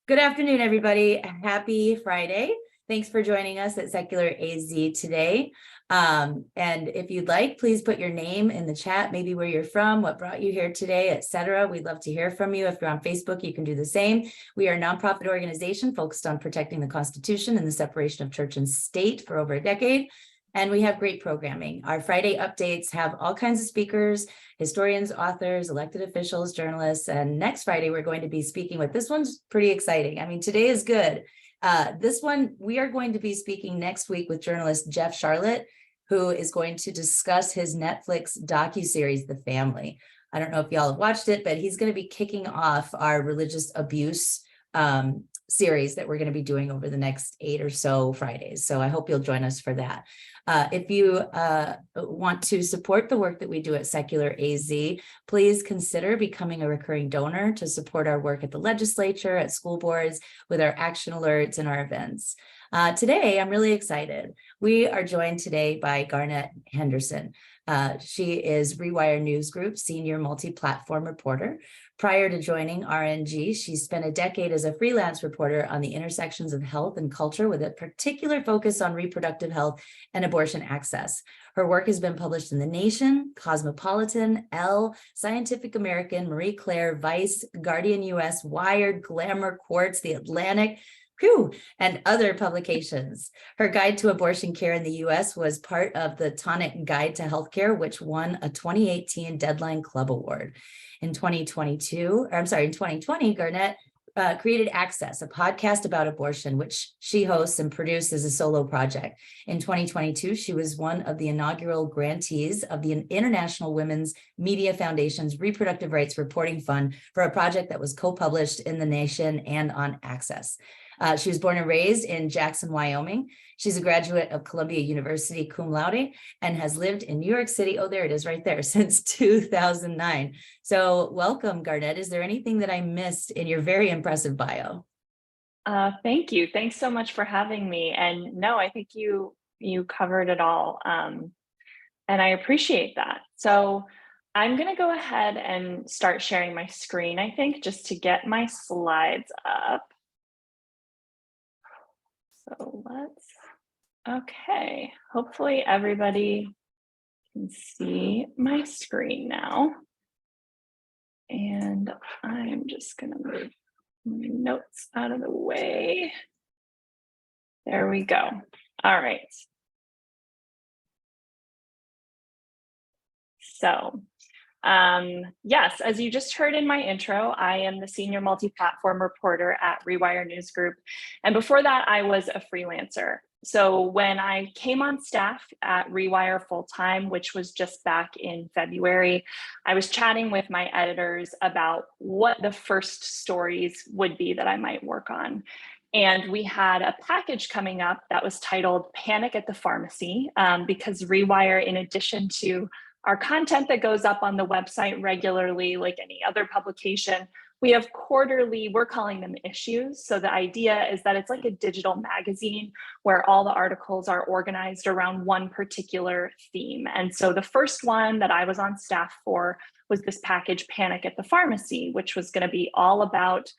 Good afternoon, everybody. Happy Friday. Thanks for joining us at Secular AZ today. And if you'd like, please put your name in the chat, maybe where you're from, what brought you here today, etc. We'd love to hear from you. If you're on Facebook, you can do the same. We are a nonprofit organization focused on protecting the Constitution and the separation of church and state for over a decade. And we have great programming. Our Friday updates have all kinds of speakers, historians, authors, elected officials, journalists. And next Friday, we're going to be speaking with, this one's pretty exciting. I mean, today is good. This one, we are going to be speaking next week with journalist Jeff Charlotte, who is going to discuss his Netflix docuseries, The Family. I don't know if y'all have watched it, but he's going to be kicking off our religious abuse series that we're going to be doing over the next 8 or so Fridays. So I hope you'll join us for that. If you want to support the work that we do at Secular AZ, please consider becoming a recurring donor to support our work at the legislature, at school boards, with our action alerts and our events. Today, I'm really excited. We are joined today by Garnet Henderson. She is Rewire News Group Senior Multiplatform Reporter. Prior to joining RNG, she spent a decade as a freelance reporter on the intersections of health and culture with a particular focus on reproductive health and abortion access. Her work has been published in The Nation, Cosmopolitan, ELLE, Scientific American, Marie Claire, Vice, Guardian US, Wired, Glamour, Quartz, The Atlantic, and other publications. Her guide to abortion care in the US was part of the Tonic Guide to Healthcare, which won a 2018 Deadline Club Award. In 2020, Garnet created Access, a podcast about abortion, which she hosts and produces as a solo project. In 2022, she was one of the inaugural grantees of the International Women's Media Foundation's Reproductive Rights Reporting Fund for a project that was co-published in The Nation and on Access. She was born and raised in Jackson, Wyoming. She's a graduate of Columbia University cum laude and has lived in New York City. Oh, there it is right there, since 2009. So welcome, Garnet. Is there anything that I missed in your very impressive bio? Thank you. Thanks so much for having me. And no, I think you covered it all. And I appreciate that. So I'm going to go ahead and start sharing my screen, I think, just to get my slides up. So okay, hopefully everybody can see my screen now. And I'm just gonna move my notes out of the way. There we go. All right. So yes, as you just heard in my intro, I am the Senior Multiplatform Reporter at Rewire News Group. And before that, I was a freelancer. So when I came on staff at Rewire full-time, which was just back in February, I was chatting with my editors about what the first stories would be that I might work on. And we had a package coming up that was titled Panic at the Pharmacy, because Rewire, in addition to our content that goes up on the website regularly, like any other publication, we have quarterly, we're calling them issues. So the idea is that it's like a digital magazine where all the articles are organized around one particular theme. And so the first one that I was on staff for was this package, Panic at the Pharmacy, which was going to be all about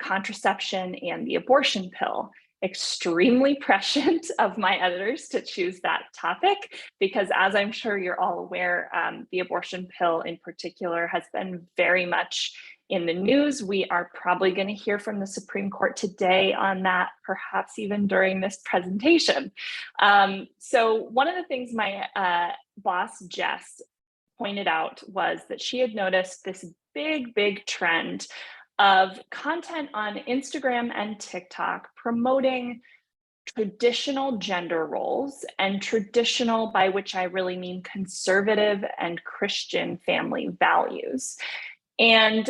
contraception and the abortion pill. Extremely prescient of my editors to choose that topic, because as I'm sure you're all aware, the abortion pill in particular has been very much in the news. We are probably going to hear from the Supreme Court today on that, perhaps even during this presentation. So one of the things my boss, Jess, pointed out was that she had noticed this big trend of content on Instagram and TikTok promoting traditional gender roles, and traditional, by which I really mean conservative and Christian family values. And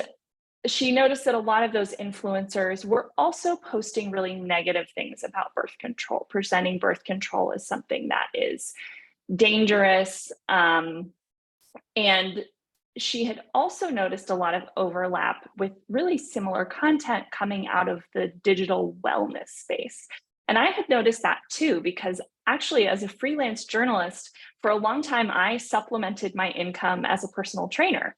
she noticed that a lot of those influencers were also posting really negative things about birth control, presenting birth control as something that is dangerous. And she had also noticed a lot of overlap with really similar content coming out of the digital wellness space. And I had noticed that too, because actually, as a freelance journalist, for a long time, I supplemented my income as a personal trainer.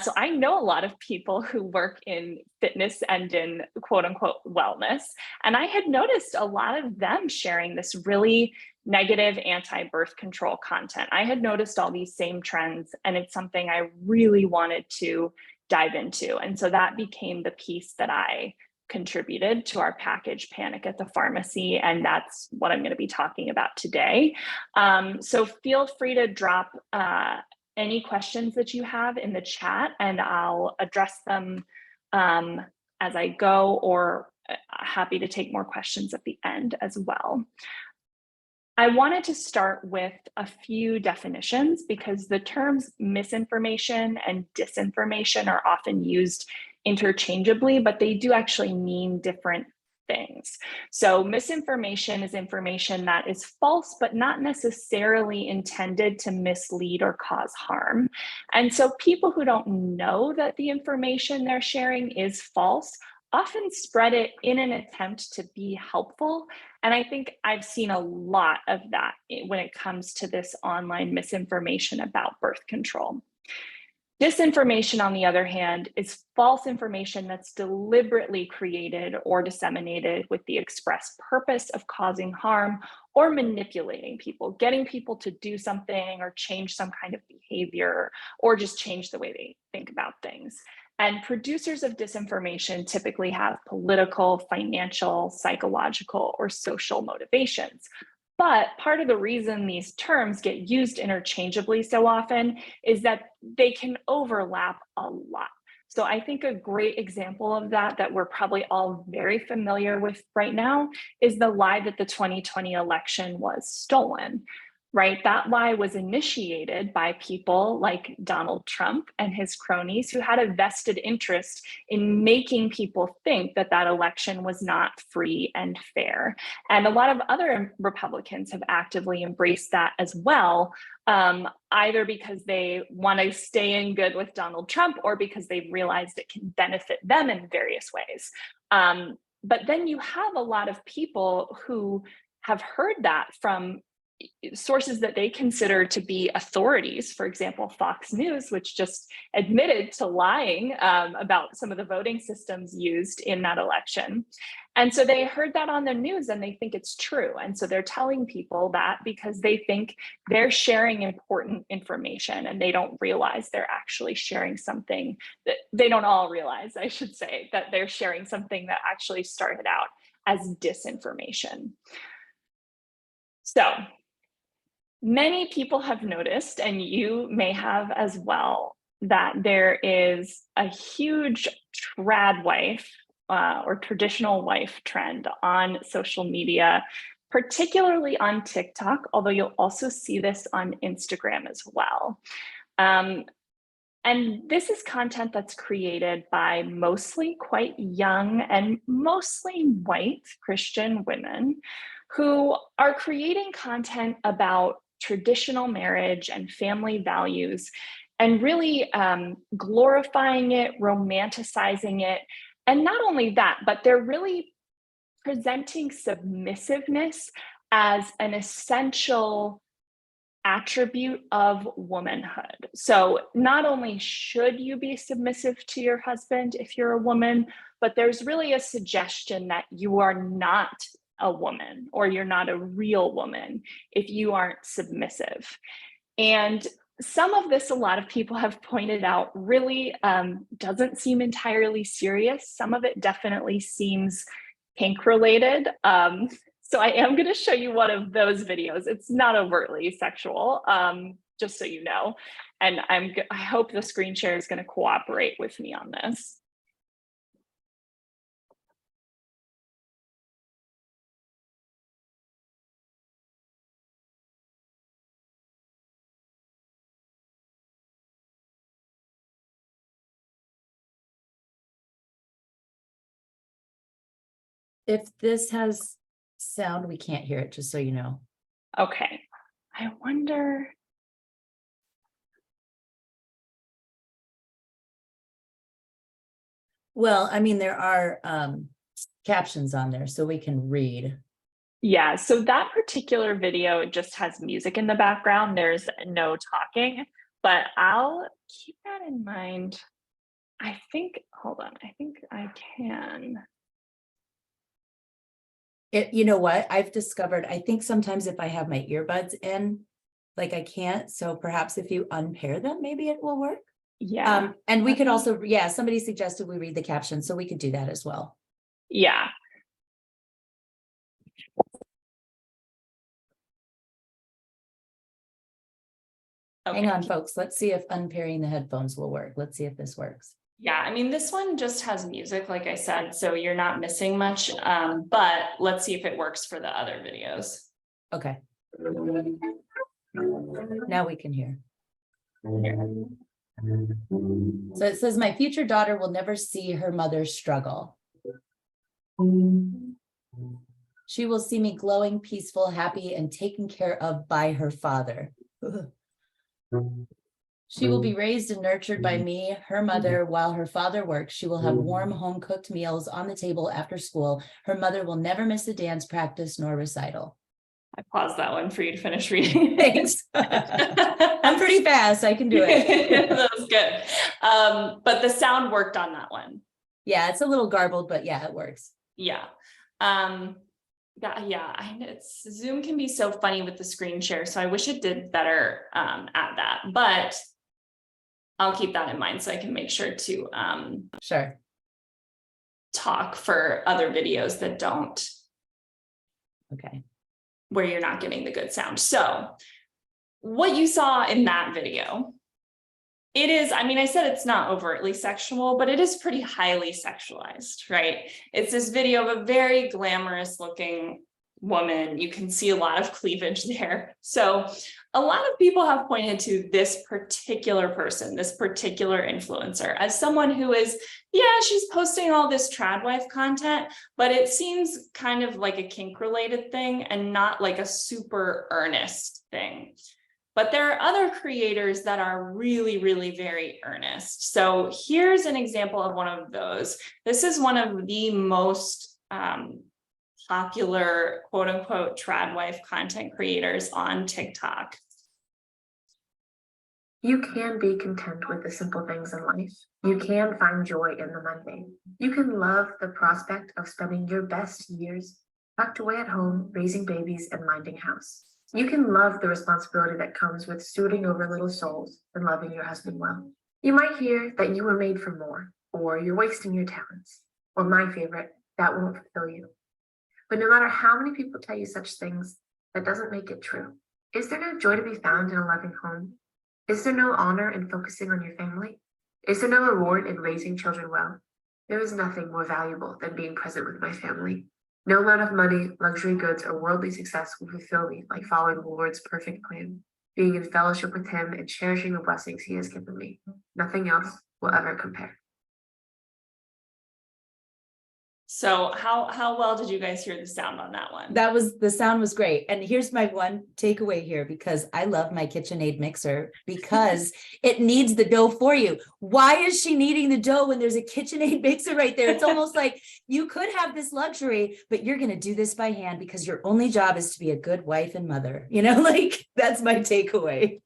So I know a lot of people who work in fitness and in quote unquote wellness. And I had noticed a lot of them sharing this really negative anti-birth control content. I had noticed all these same trends, and it's something I really wanted to dive into. And so that became the piece that I contributed to our package Panic at the Pharmacy, and that's what I'm going to be talking about today. So feel free to drop any questions that you have in the chat, and I'll address them as I go, or happy to take more questions at the end as well. I wanted to start with a few definitions because the terms misinformation and disinformation are often used interchangeably, but they do actually mean different things. So misinformation is information that is false, but not necessarily intended to mislead or cause harm. And so people who don't know that the information they're sharing is false often spread it in an attempt to be helpful. And I think I've seen a lot of that when it comes to this online misinformation about birth control. Disinformation, on the other hand, is false information that's deliberately created or disseminated with the express purpose of causing harm or manipulating people, getting people to do something or change some kind of behavior, or just change the way they think about things. And producers of disinformation typically have political, financial, psychological, or social motivations. But part of the reason these terms get used interchangeably so often is that they can overlap a lot. So I think a great example of that we're probably all very familiar with right now is the lie that the 2020 election was stolen. Right? That lie was initiated by people like Donald Trump and his cronies who had a vested interest in making people think that that election was not free and fair. And a lot of other Republicans have actively embraced that as well, either because they want to stay in good with Donald Trump or because they've realized it can benefit them in various ways. But then you have a lot of people who have heard that from sources that they consider to be authorities, for example, Fox News, which just admitted to lying about some of the voting systems used in that election. And so they heard that on the news and they think it's true. And so they're telling people that because they think they're sharing important information and they don't realize they're actually sharing something that they don't all realize, I should say, that they're sharing something that actually started out as disinformation. So, many people have noticed, and you may have as well, that there is a huge trad wife or traditional wife trend on social media, particularly on TikTok, although you'll also see this on Instagram as well. And this is content that's created by mostly quite young and mostly white Christian women who are creating content about traditional marriage and family values and really glorifying it, romanticizing it. And not only that, but they're really presenting submissiveness as an essential attribute of womanhood. So not only should you be submissive to your husband if you're a woman, but there's really a suggestion that you are not a woman or you're not a real woman if you aren't submissive. And some of this, a lot of people have pointed out, really doesn't seem entirely serious. Some of it definitely seems kink related. So I am going to show you one of those videos. It's not overtly sexual, just so you know. And I hope the screen share is going to cooperate with me on this. If this has sound, we can't hear it, just so you know. Okay, I wonder. Well, I mean, there are captions on there, so we can read. Yeah, so that particular video just has music in the background. There's no talking, but I'll keep that in mind. I think, hold on, I think I can. You know what? I've discovered, I think sometimes if I have my earbuds in, like I can't. So perhaps if you unpair them, maybe it will work. Yeah. And we could also, yeah, somebody suggested we read the caption, so we could do that as well. Yeah. Okay. Hang on, folks. Let's see if unpairing the headphones will work. Let's see if this works. Yeah, I mean, this one just has music, like I said, so you're not missing much, but let's see if it works for the other videos. Okay. Now we can hear. So it says, my future daughter will never see her mother struggle. She will see me glowing, peaceful, happy, and taken care of by her father. She will be raised and nurtured by me, her mother, while her father works. She will have warm, home-cooked meals on the table after school. Her mother will never miss a dance practice nor recital. I paused that one for you to finish reading. Thanks. I'm pretty fast. I can do it. That was good. But the sound worked on that one. Yeah, it's a little garbled, but yeah, it works. Yeah. Zoom can be so funny with the screen share. So I wish it did better at that, but I'll keep that in mind so I can make sure to Sure. talk for other videos that don't. Okay. Where you're not getting the good sound. So what you saw in that video, it is, I mean, I said it's not overtly sexual, but it is pretty highly sexualized, right? It's this video of a very glamorous looking woman. You can see a lot of cleavage there. So a lot of people have pointed to this particular person, this particular influencer, as someone who is, yeah, she's posting all this trad wife content, but it seems kind of like a kink related thing and not like a super earnest thing. But there are other creators that are really, really very earnest. So here's an example of one of those. This is one of the most popular quote unquote trad wife content creators on TikTok. You can be content with the simple things in life. You can find joy in the mundane. You can love the prospect of spending your best years tucked away at home, raising babies and minding house. You can love the responsibility that comes with stewarding over little souls and loving your husband well. You might hear that you were made for more, or you're wasting your talents, or my favorite, that won't fulfill you. But no matter how many people tell you such things, that doesn't make it true. Is there no joy to be found in a loving home? Is there no honor in focusing on your family? Is there no reward in raising children well? There is nothing more valuable than being present with my family. No amount of money, luxury goods, or worldly success will fulfill me like following the Lord's perfect plan, being in fellowship with him and cherishing the blessings he has given me. Nothing else will ever compare. So how well did you guys hear the sound on that one? The sound was great. And here's my one takeaway here, because I love my KitchenAid mixer because it needs the dough for you. Why is she needing the dough when there's a KitchenAid mixer right there? It's almost like you could have this luxury, but you're going to do this by hand because your only job is to be a good wife and mother. You know, like that's my takeaway.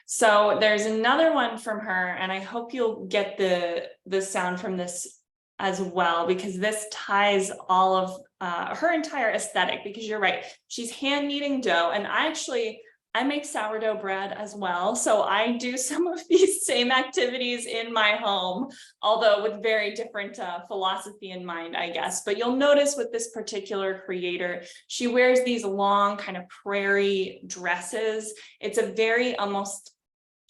So there's another one from her, and I hope you'll get the sound from this as well, because this ties all of her entire aesthetic, because you're right, she's hand kneading dough, and I make sourdough bread as well, so I do some of these same activities in my home, although with very different philosophy in mind, I guess. But you'll notice with this particular creator, she wears these long kind of prairie dresses. It's a very almost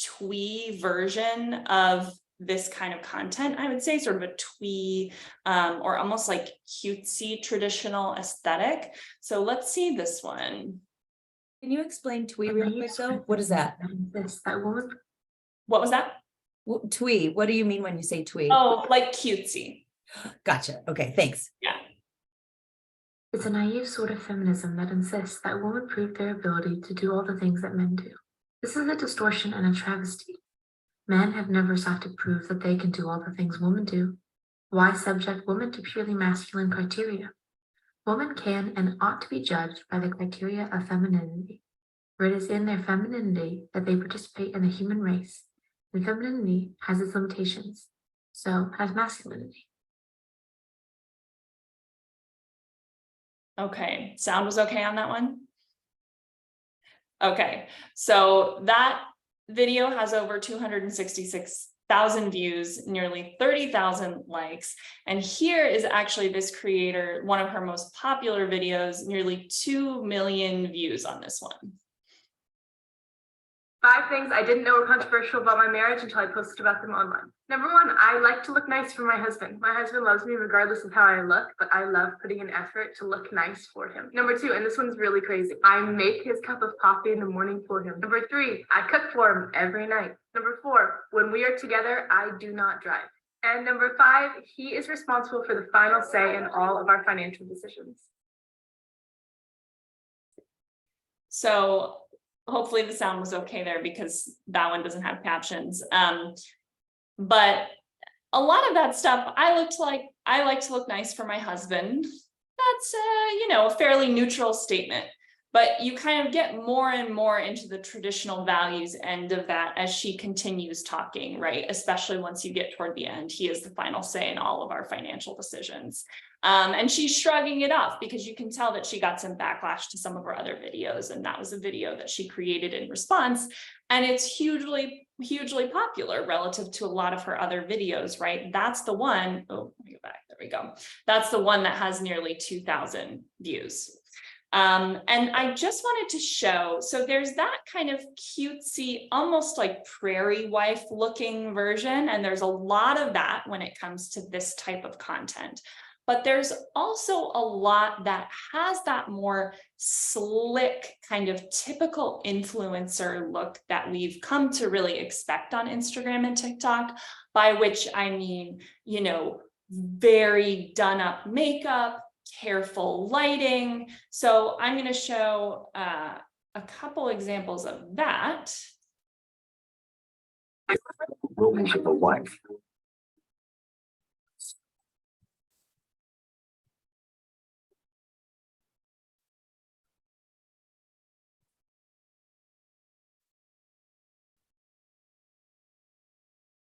twee version of this kind of content, I would say, sort of a twee or almost like cutesy traditional aesthetic. So let's see this one. Can you explain twee real quick though? What is that? What was that? Twee. What do you mean when you say twee? Oh, like cutesy. Gotcha. Okay, thanks. Yeah. It's a naive sort of feminism that insists that women prove their ability to do all the things that men do. This is a distortion and a travesty. Men have never sought to prove that they can do all the things women do. Why subject women to purely masculine criteria? Women can and ought to be judged by the criteria of femininity, for it is in their femininity that they participate in the human race, and femininity has its limitations, so has masculinity. Okay, sound was okay on that one? Okay, so that video has over 266,000 views, nearly 30,000 likes. And here is actually this creator, one of her most popular videos, nearly 2 million views on this one. 5 things I didn't know were controversial about my marriage until I posted about them online. Number 1, I like to look nice for my husband. My husband loves me regardless of how I look, but I love putting in effort to look nice for him. Number 2, and this one's really crazy, I make his cup of coffee in the morning for him. Number 3, I cook for him every night. Number 4, when we are together, I do not drive. And number 5, he is responsible for the final say in all of our financial decisions. So hopefully the sound was okay there because that one doesn't have captions. But a lot of that stuff, I like to look nice for my husband. That's a fairly neutral statement, but you kind of get more and more into the traditional values end of that as she continues talking, right? Especially once you get toward the end, he has the final say in all of our financial decisions. And she's shrugging it off because you can tell that she got some backlash to some of her other videos. And that was a video that she created in response. And it's hugely, hugely popular relative to a lot of her other videos, right? That's the one, oh, let me go back, there we go. That's the one that has nearly 2,000 views. And I just wanted to show, so there's that kind of cutesy, almost like prairie wife looking version. And there's a lot of that when it comes to this type of content. But there's also a lot that has that more slick kind of typical influencer look that we've come to really expect on Instagram and TikTok, by which I mean, very done up makeup, careful lighting. So I'm going to show a couple examples of that. Romance of a wife.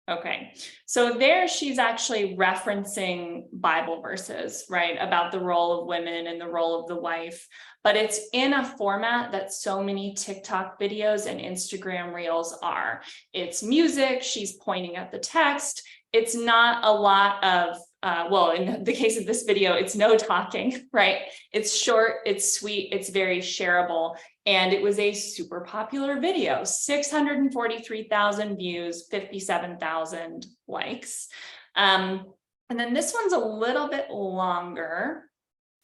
Okay, so there she's actually referencing Bible verses, right, about the role of women and the role of the wife, but it's in a format that so many TikTok videos and Instagram reels are. It's music, she's pointing at the text. It's not a lot of, well, in the case of this video, it's no talking, right? It's short, it's sweet, it's very shareable. And it was a super popular video, 643,000 views, 57,000 likes. And then this one's a little bit longer,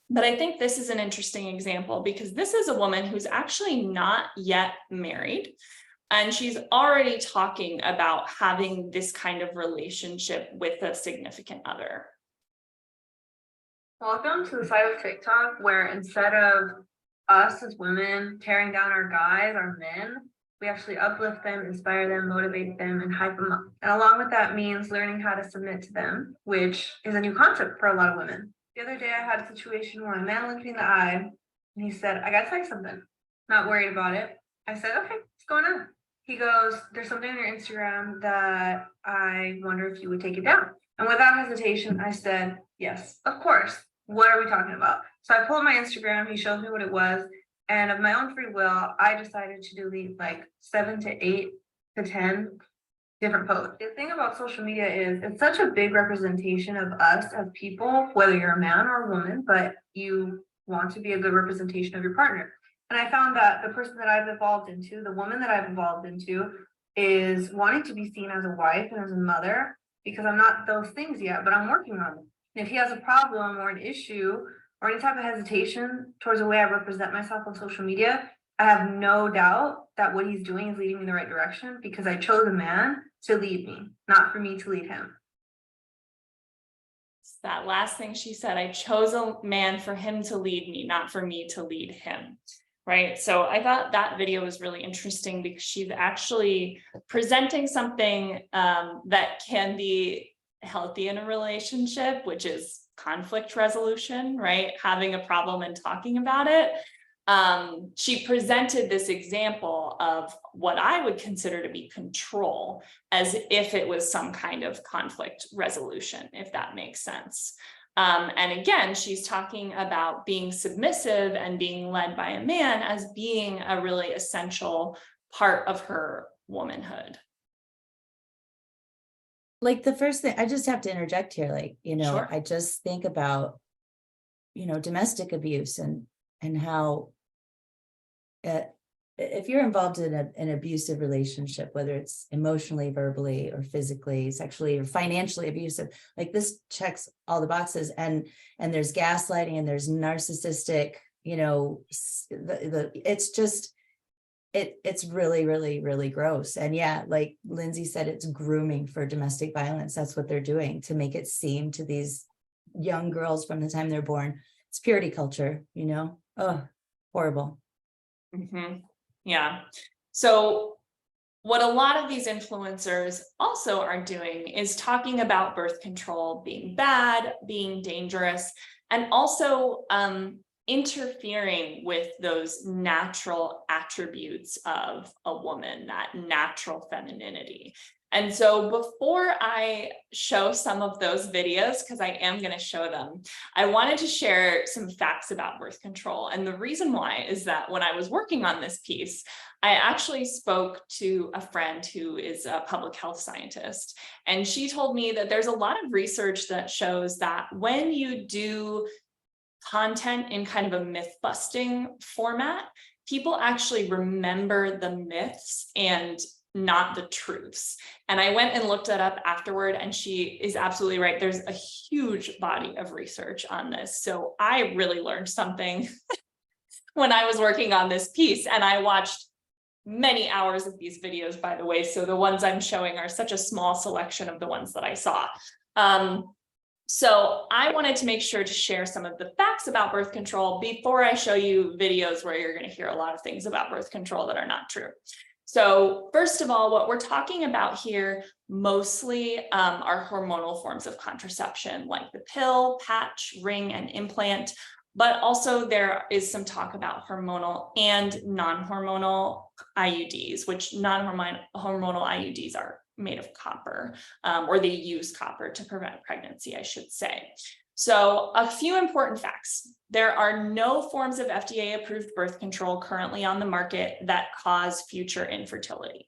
but I think this is an interesting example because this is a woman who's actually not yet married. And she's already talking about having this kind of relationship with a significant other. Welcome to the side of TikTok where instead of us as women tearing down our guys, our men, we actually uplift them, inspire them, motivate them, and hype them up. And along with that means learning how to submit to them, which is a new concept for a lot of women. The other day I had a situation where a man looked me in the eye and he said, I gotta tell you something. Not worried about it. I said, okay, what's going on? He goes, there's something on your Instagram that I wonder if you would take it down. And without hesitation, I said, yes, of course. What are we talking about? So I pulled my Instagram, he showed me what it was, and of my own free will, I decided to delete like 7 to 8 to 10 different posts. The thing about social media is it's such a big representation of us as people, whether you're a man or a woman, but you want to be a good representation of your partner. And I found that the person that I've evolved into, the woman that I've evolved into, is wanting to be seen as a wife and as a mother, because I'm not those things yet, but I'm working on it. And if he has a problem or an issue or any type of hesitation towards the way I represent myself on social media, I have no doubt that what he's doing is leading me in the right direction because I chose a man to lead me, not for me to lead him. That last thing she said, I chose a man for him to lead me, not for me to lead him. Right. So I thought that video was really interesting because she's actually presenting something that can be healthy in a relationship, which is conflict resolution, right? Having a problem and talking about it. She presented this example of what I would consider to be control, as if it was some kind of conflict resolution, if that makes sense. And again, she's talking about being submissive and being led by a man as being a really essential part of her womanhood. Like the first thing, I just have to interject here, like, Sure. I just think about, domestic abuse and how if you're involved in an abusive relationship, whether it's emotionally, verbally, or physically, sexually, or financially abusive, like this checks all the boxes, and there's gaslighting and there's narcissistic, it's just, it's really, really, really gross. And yeah, like Lindsay said, it's grooming for domestic violence. That's what they're doing to make it seem to these young girls from the time they're born. It's purity culture, oh, horrible. Yeah. So what a lot of these influencers also are doing is talking about birth control being bad, being dangerous, and also interfering with those natural attributes of a woman, that natural femininity. And so before I show some of those videos, because I am going to show them, I wanted to share some facts about birth control. And the reason why is that when I was working on this piece, I actually spoke to a friend who is a public health scientist, and she told me that there's a lot of research that shows that when you do content in kind of a myth-busting format, people actually remember the myths and not the truths. And I went and looked that up afterward, and she is absolutely right. There's a huge body of research on this. So I really learned something when I was working on this piece, and I watched many hours of these videos, by the way. So the ones I'm showing are such a small selection of the ones that I saw. So I wanted to make sure to share some of the facts about birth control before I show you videos where you're going to hear a lot of things about birth control that are not true. So first of all, what we're talking about here mostly are hormonal forms of contraception, like the pill, patch, ring, and implant. But also there is some talk about hormonal and non-hormonal IUDs, which non-hormonal IUDs are made of copper, or they use copper to prevent pregnancy, I should say. So a few important facts. There are no forms of FDA-approved birth control currently on the market that cause future infertility.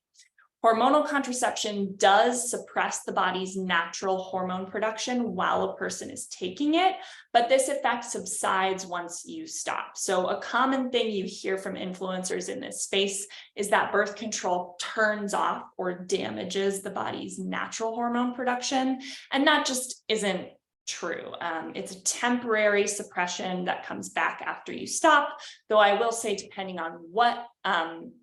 Hormonal contraception does suppress the body's natural hormone production while a person is taking it, but this effect subsides once you stop. So a common thing you hear from influencers in this space is that birth control turns off or damages the body's natural hormone production, and that just isn't true. It's a temporary suppression that comes back after you stop, though I will say, depending on what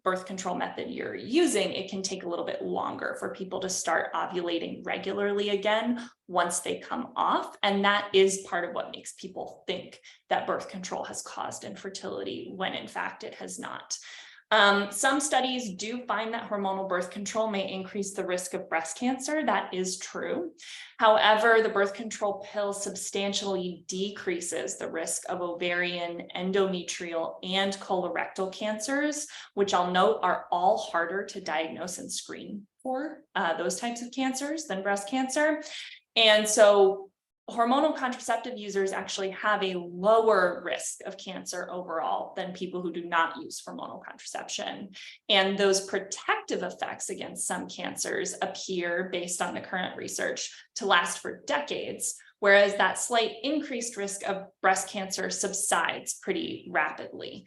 birth control method you're using, it can take a little bit longer for people to start ovulating regularly again once they come off. And that is part of what makes people think that birth control has caused infertility, when in fact it has not. Some studies do find that hormonal birth control may increase the risk of breast cancer. That is true. However, the birth control pill substantially decreases the risk of ovarian, endometrial, and colorectal cancers, which I'll note are all harder to diagnose and screen for those types of cancers than breast cancer. And so hormonal contraceptive users actually have a lower risk of cancer overall than people who do not use hormonal contraception. And those protective effects against some cancers appear, based on the current research, to last for decades, whereas that slight increased risk of breast cancer subsides pretty rapidly.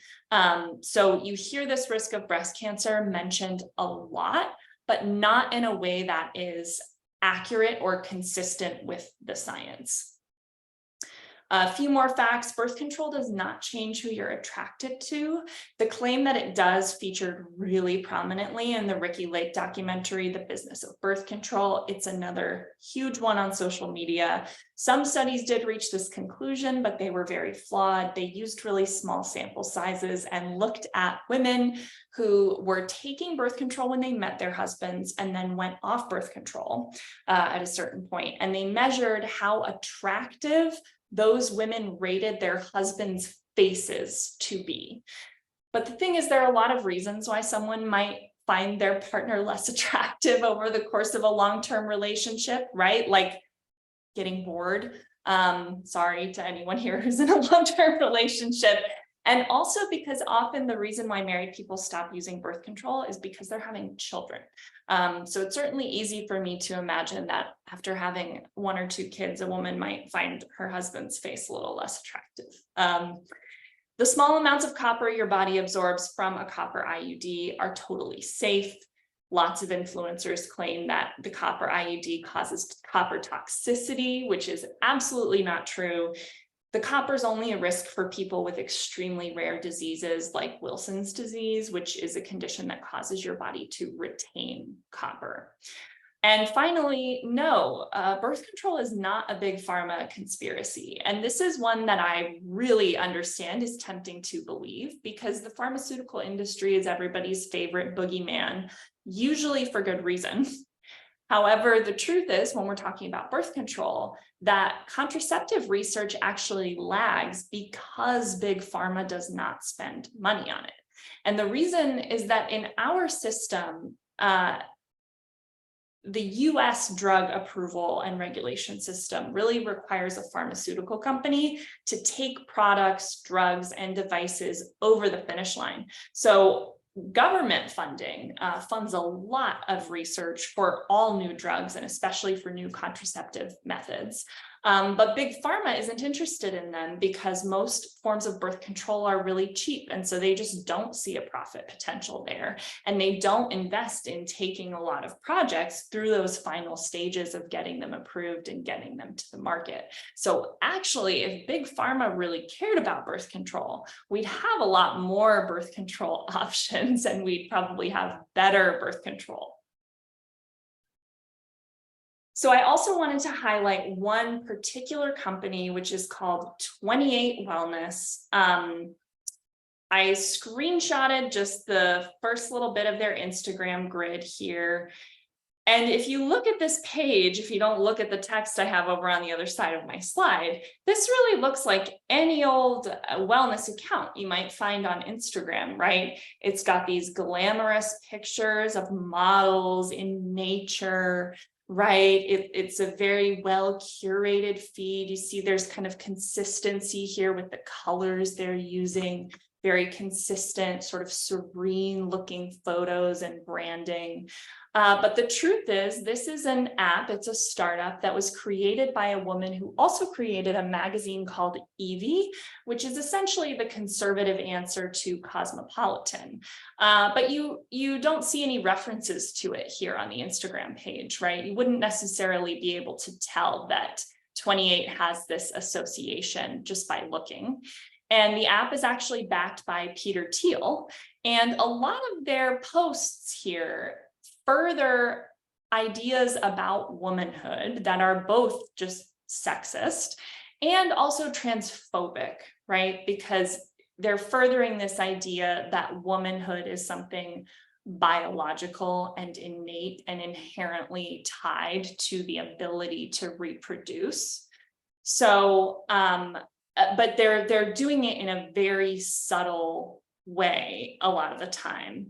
So you hear this risk of breast cancer mentioned a lot, but not in a way that is accurate or consistent with the science. A few more facts: birth control does not change who you're attracted to. The claim that it does featured really prominently in the Ricky Lake documentary, The Business of Birth Control. It's another huge one on social media. Some studies did reach this conclusion, but they were very flawed. They used really small sample sizes and looked at women who were taking birth control when they met their husbands and then went off birth control at a certain point. And they measured how attractive those women rated their husbands' faces to be. But the thing is, there are a lot of reasons why someone might find their partner less attractive over the course of a long-term relationship, right? Like getting bored. Sorry to anyone here who's in a long-term relationship. And also because often the reason why married people stop using birth control is because they're having children. So it's certainly easy for me to imagine that after having 1 or 2 kids, a woman might find her husband's face a little less attractive. The small amounts of copper your body absorbs from a copper IUD are totally safe. Lots of influencers claim that the copper IUD causes copper toxicity, which is absolutely not true. The copper is only a risk for people with extremely rare diseases like Wilson's disease, which is a condition that causes your body to retain copper. And finally, no, birth control is not a big pharma conspiracy. And this is one that I really understand is tempting to believe, because the pharmaceutical industry is everybody's favorite boogeyman, usually for good reason. However, the truth is, when we're talking about birth control, that contraceptive research actually lags because big pharma does not spend money on it. And the reason is that in our system, the US drug approval and regulation system really requires a pharmaceutical company to take products, drugs, and devices over the finish line. So government funding funds a lot of research for all new drugs, and especially for new contraceptive methods. But big pharma isn't interested in them because most forms of birth control are really cheap. And so they just don't see a profit potential there. And they don't invest in taking a lot of projects through those final stages of getting them approved and getting them to the market. So actually, if big pharma really cared about birth control, we'd have a lot more birth control options, and we'd probably have better birth control. So I also wanted to highlight one particular company, which is called 28 Wellness. I screenshotted just the first little bit of their Instagram grid here. And if you look at this page, if you don't look at the text I have over on the other side of my slide, this really looks like any old wellness account you might find on Instagram, right? It's got these glamorous pictures of models in nature, right? It's a very well curated feed. You see there's kind of consistency here with the colors they're using, very consistent, sort of serene looking photos and branding. But the truth is, this is an app, it's a startup that was created by a woman who also created a magazine called ELLE, which is essentially the conservative answer to Cosmopolitan. But you don't see any references to it here on the Instagram page, right? You wouldn't necessarily be able to tell that 28 has this association just by looking. And the app is actually backed by Peter Thiel. And a lot of their posts here further ideas about womanhood that are both just sexist and also transphobic, right? Because they're furthering this idea that womanhood is something biological and innate and inherently tied to the ability to reproduce. So, but they're doing it in a very subtle way a lot of the time.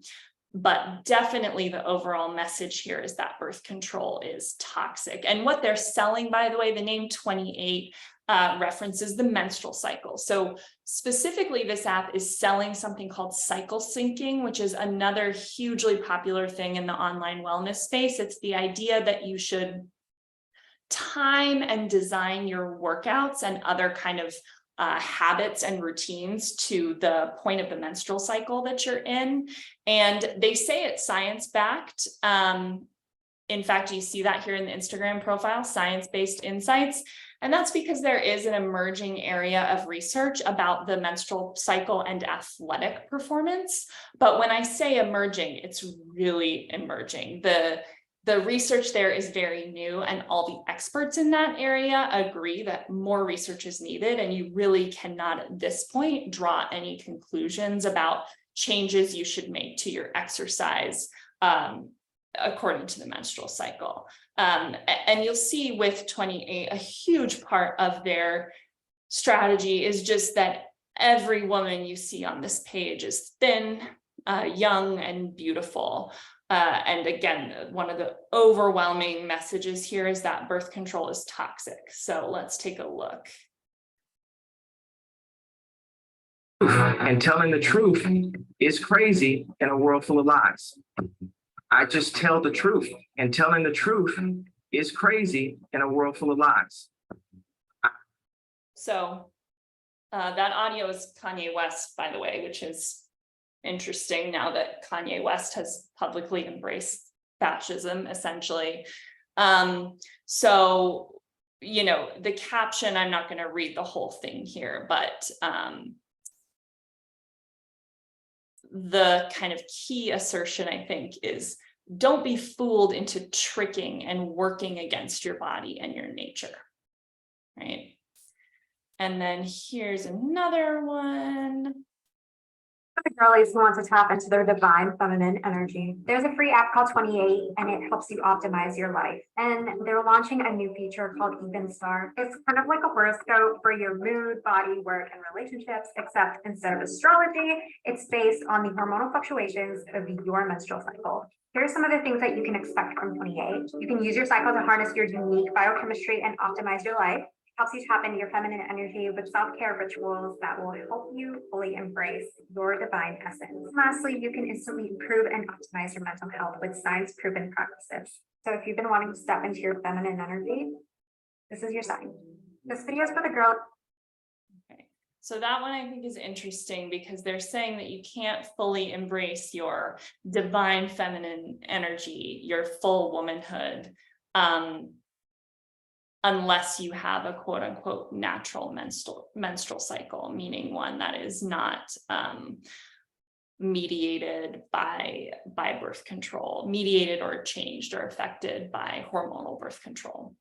But definitely the overall message here is that birth control is toxic. And what they're selling, by the way, the name 28 references the menstrual cycle. So specifically, this app is selling something called cycle syncing, which is another hugely popular thing in the online wellness space. It's the idea that you should time and design your workouts and other kind of habits and routines to the point of the menstrual cycle that you're in. And they say it's science-backed. In fact, you see that here in the Instagram profile, science-based insights. And that's because there is an emerging area of research about the menstrual cycle and athletic performance. But when I say emerging, it's really emerging. The research there is very new, and all the experts in that area agree that more research is needed, and you really cannot at this point draw any conclusions about changes you should make to your exercise according to the menstrual cycle. And you'll see with 28, a huge part of their strategy is just that every woman you see on this page is thin, young, and beautiful. And again, one of the overwhelming messages here is that birth control is toxic. So let's take a look. And telling the truth is crazy in a world full of lies. I just tell the truth, and telling the truth is crazy in a world full of lies. So that audio is Kanye West, by the way, which is interesting now that Kanye West has publicly embraced fascism, essentially. So, you know, the caption, I'm not going to read the whole thing here, but the kind of key assertion, I think, is don't be fooled into tricking and working against your body and your nature, right? And then here's another one. For the girlies who want to tap into their divine feminine energy, there's a free app called 28, and it helps you optimize your life. And they're launching a new feature called Even Star. It's kind of like a horoscope for your mood, body, work, and relationships, except instead of astrology, it's based on the hormonal fluctuations of your menstrual cycle. Here are some of the things that you can expect from 28. You can use your cycle to harness your unique biochemistry and optimize your life. Helps you tap into your feminine energy with self-care rituals that will help you fully embrace your divine essence. Lastly, you can instantly improve and optimize your mental health with science-proven practices. So if you've been wanting to step into your feminine energy, this is your sign. This video is for the girl. Okay. So that one I think is interesting because they're saying that you can't fully embrace your divine feminine energy, your full womanhood, unless you have a quote unquote natural menstrual cycle, meaning one that is not mediated by birth control, mediated or changed or affected by hormonal birth control.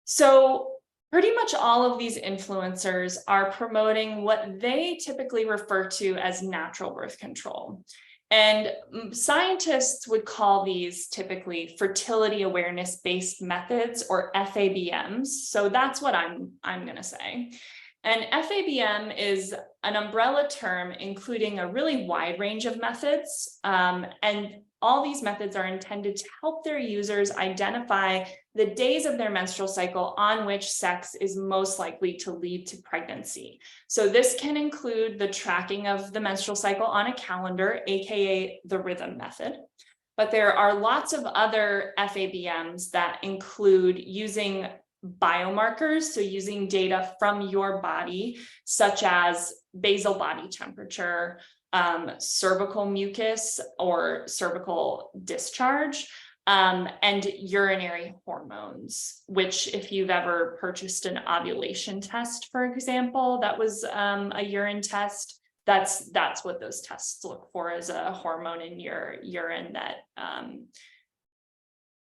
So pretty much all of these influencers are promoting what they typically refer to as natural birth control. And scientists would call these typically fertility awareness-based methods, or FABMs. So that's what I'm going to say. And FABM is an umbrella term including a really wide range of methods. And all these methods are intended to help their users identify the days of their menstrual cycle on which sex is most likely to lead to pregnancy. So this can include the tracking of the menstrual cycle on a calendar, aka the rhythm method. But there are lots of other FABMs that include using biomarkers, so using data from your body, such as basal body temperature, cervical mucus or cervical discharge, and urinary hormones, which if you've ever purchased an ovulation test, for example, that was a urine test, that's what those tests look for, as a hormone in your urine that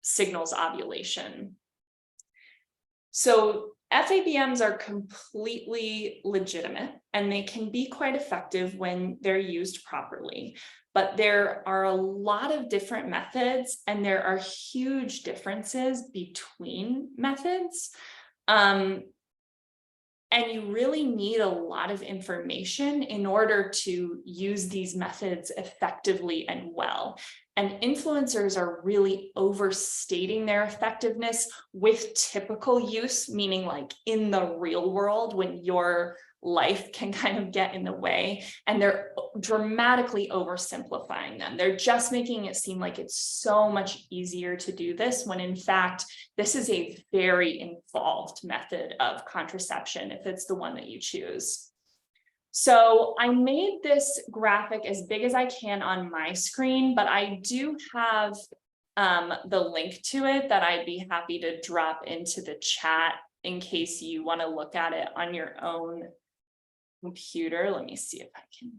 signals ovulation. So FABMs are completely legitimate, and they can be quite effective when they're used properly. But there are a lot of different methods, and there are huge differences between methods. And you really need a lot of information in order to use these methods effectively and well. And influencers are really overstating their effectiveness with typical use, meaning like in the real world when your life can kind of get in the way, and they're dramatically oversimplifying them. They're just making it seem like it's so much easier to do this, when in fact, this is a very involved method of contraception if it's the one that you choose. So I made this graphic as big as I can on my screen, but I do have the link to it that I'd be happy to drop into the chat in case you want to look at it on your own computer. Let me see if I can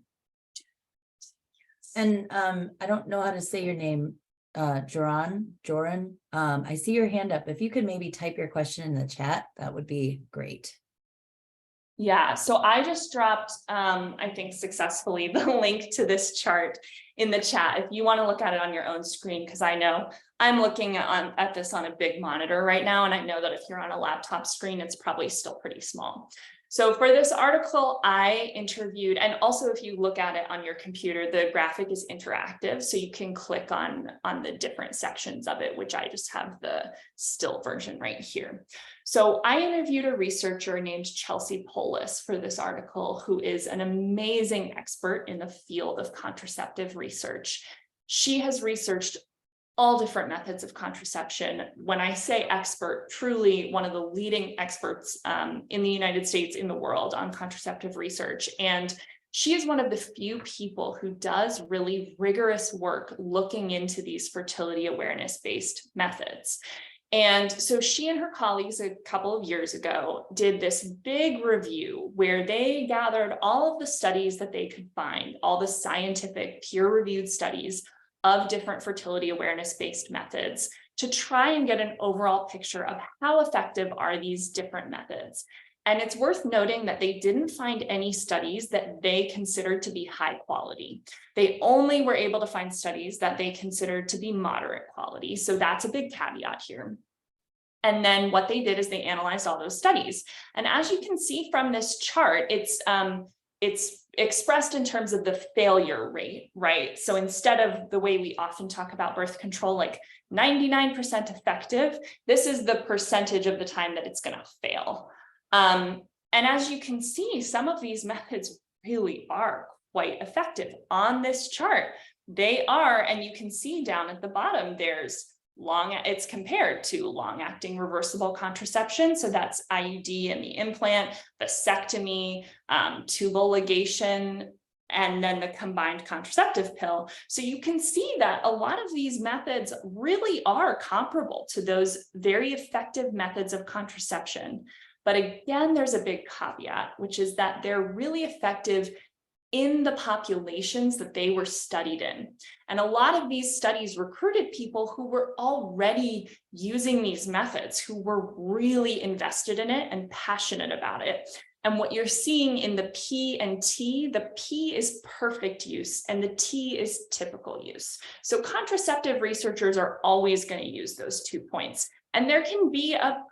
do it. And I don't know how to say your name, Joran. I see your hand up. If you could maybe type your question in the chat, that would be great. Yeah, so I just dropped, I think successfully, the link to this chart in the chat if you want to look at it on your own screen, because I know I'm looking at this on a big monitor right now, and I know that if you're on a laptop screen, it's probably still pretty small. So for this article, I interviewed, and also if you look at it on your computer, the graphic is interactive, so you can click on the different sections of it, which I just have the still version right here. So I interviewed a researcher named Chelsea Polis for this article, who is an amazing expert in the field of contraceptive research. She has researched all different methods of contraception. When I say expert, truly one of the leading experts in the United States, in the world, on contraceptive research. And she is one of the few people who does really rigorous work looking into these fertility awareness-based methods. And so she and her colleagues a couple of years ago did this big review where they gathered all of the studies that they could find, all the scientific peer-reviewed studies of different fertility awareness-based methods, to try and get an overall picture of how effective are these different methods. And it's worth noting that they didn't find any studies that they considered to be high quality. They only were able to find studies that they considered to be moderate quality. So that's a big caveat here. And then what they did is they analyzed all those studies. And as you can see from this chart, it's expressed in terms of the failure rate, right? So instead of the way we often talk about birth control, like 99% effective, this is the percentage of the time that it's going to fail. And as you can see, some of these methods really are quite effective on this chart. They are, and you can see down at the bottom, it's compared to long-acting reversible contraception. So that's IUD and the implant, vasectomy, tubal ligation, and then the combined contraceptive pill. So you can see that a lot of these methods really are comparable to those very effective methods of contraception. But again, there's a big caveat, which is that they're really effective in the populations that they were studied in. And a lot of these studies recruited people who were already using these methods, who were really invested in it and passionate about it. And what you're seeing in the P and T, the P is perfect use and the T is typical use. So contraceptive researchers are always going to use those 2 points. And there can be a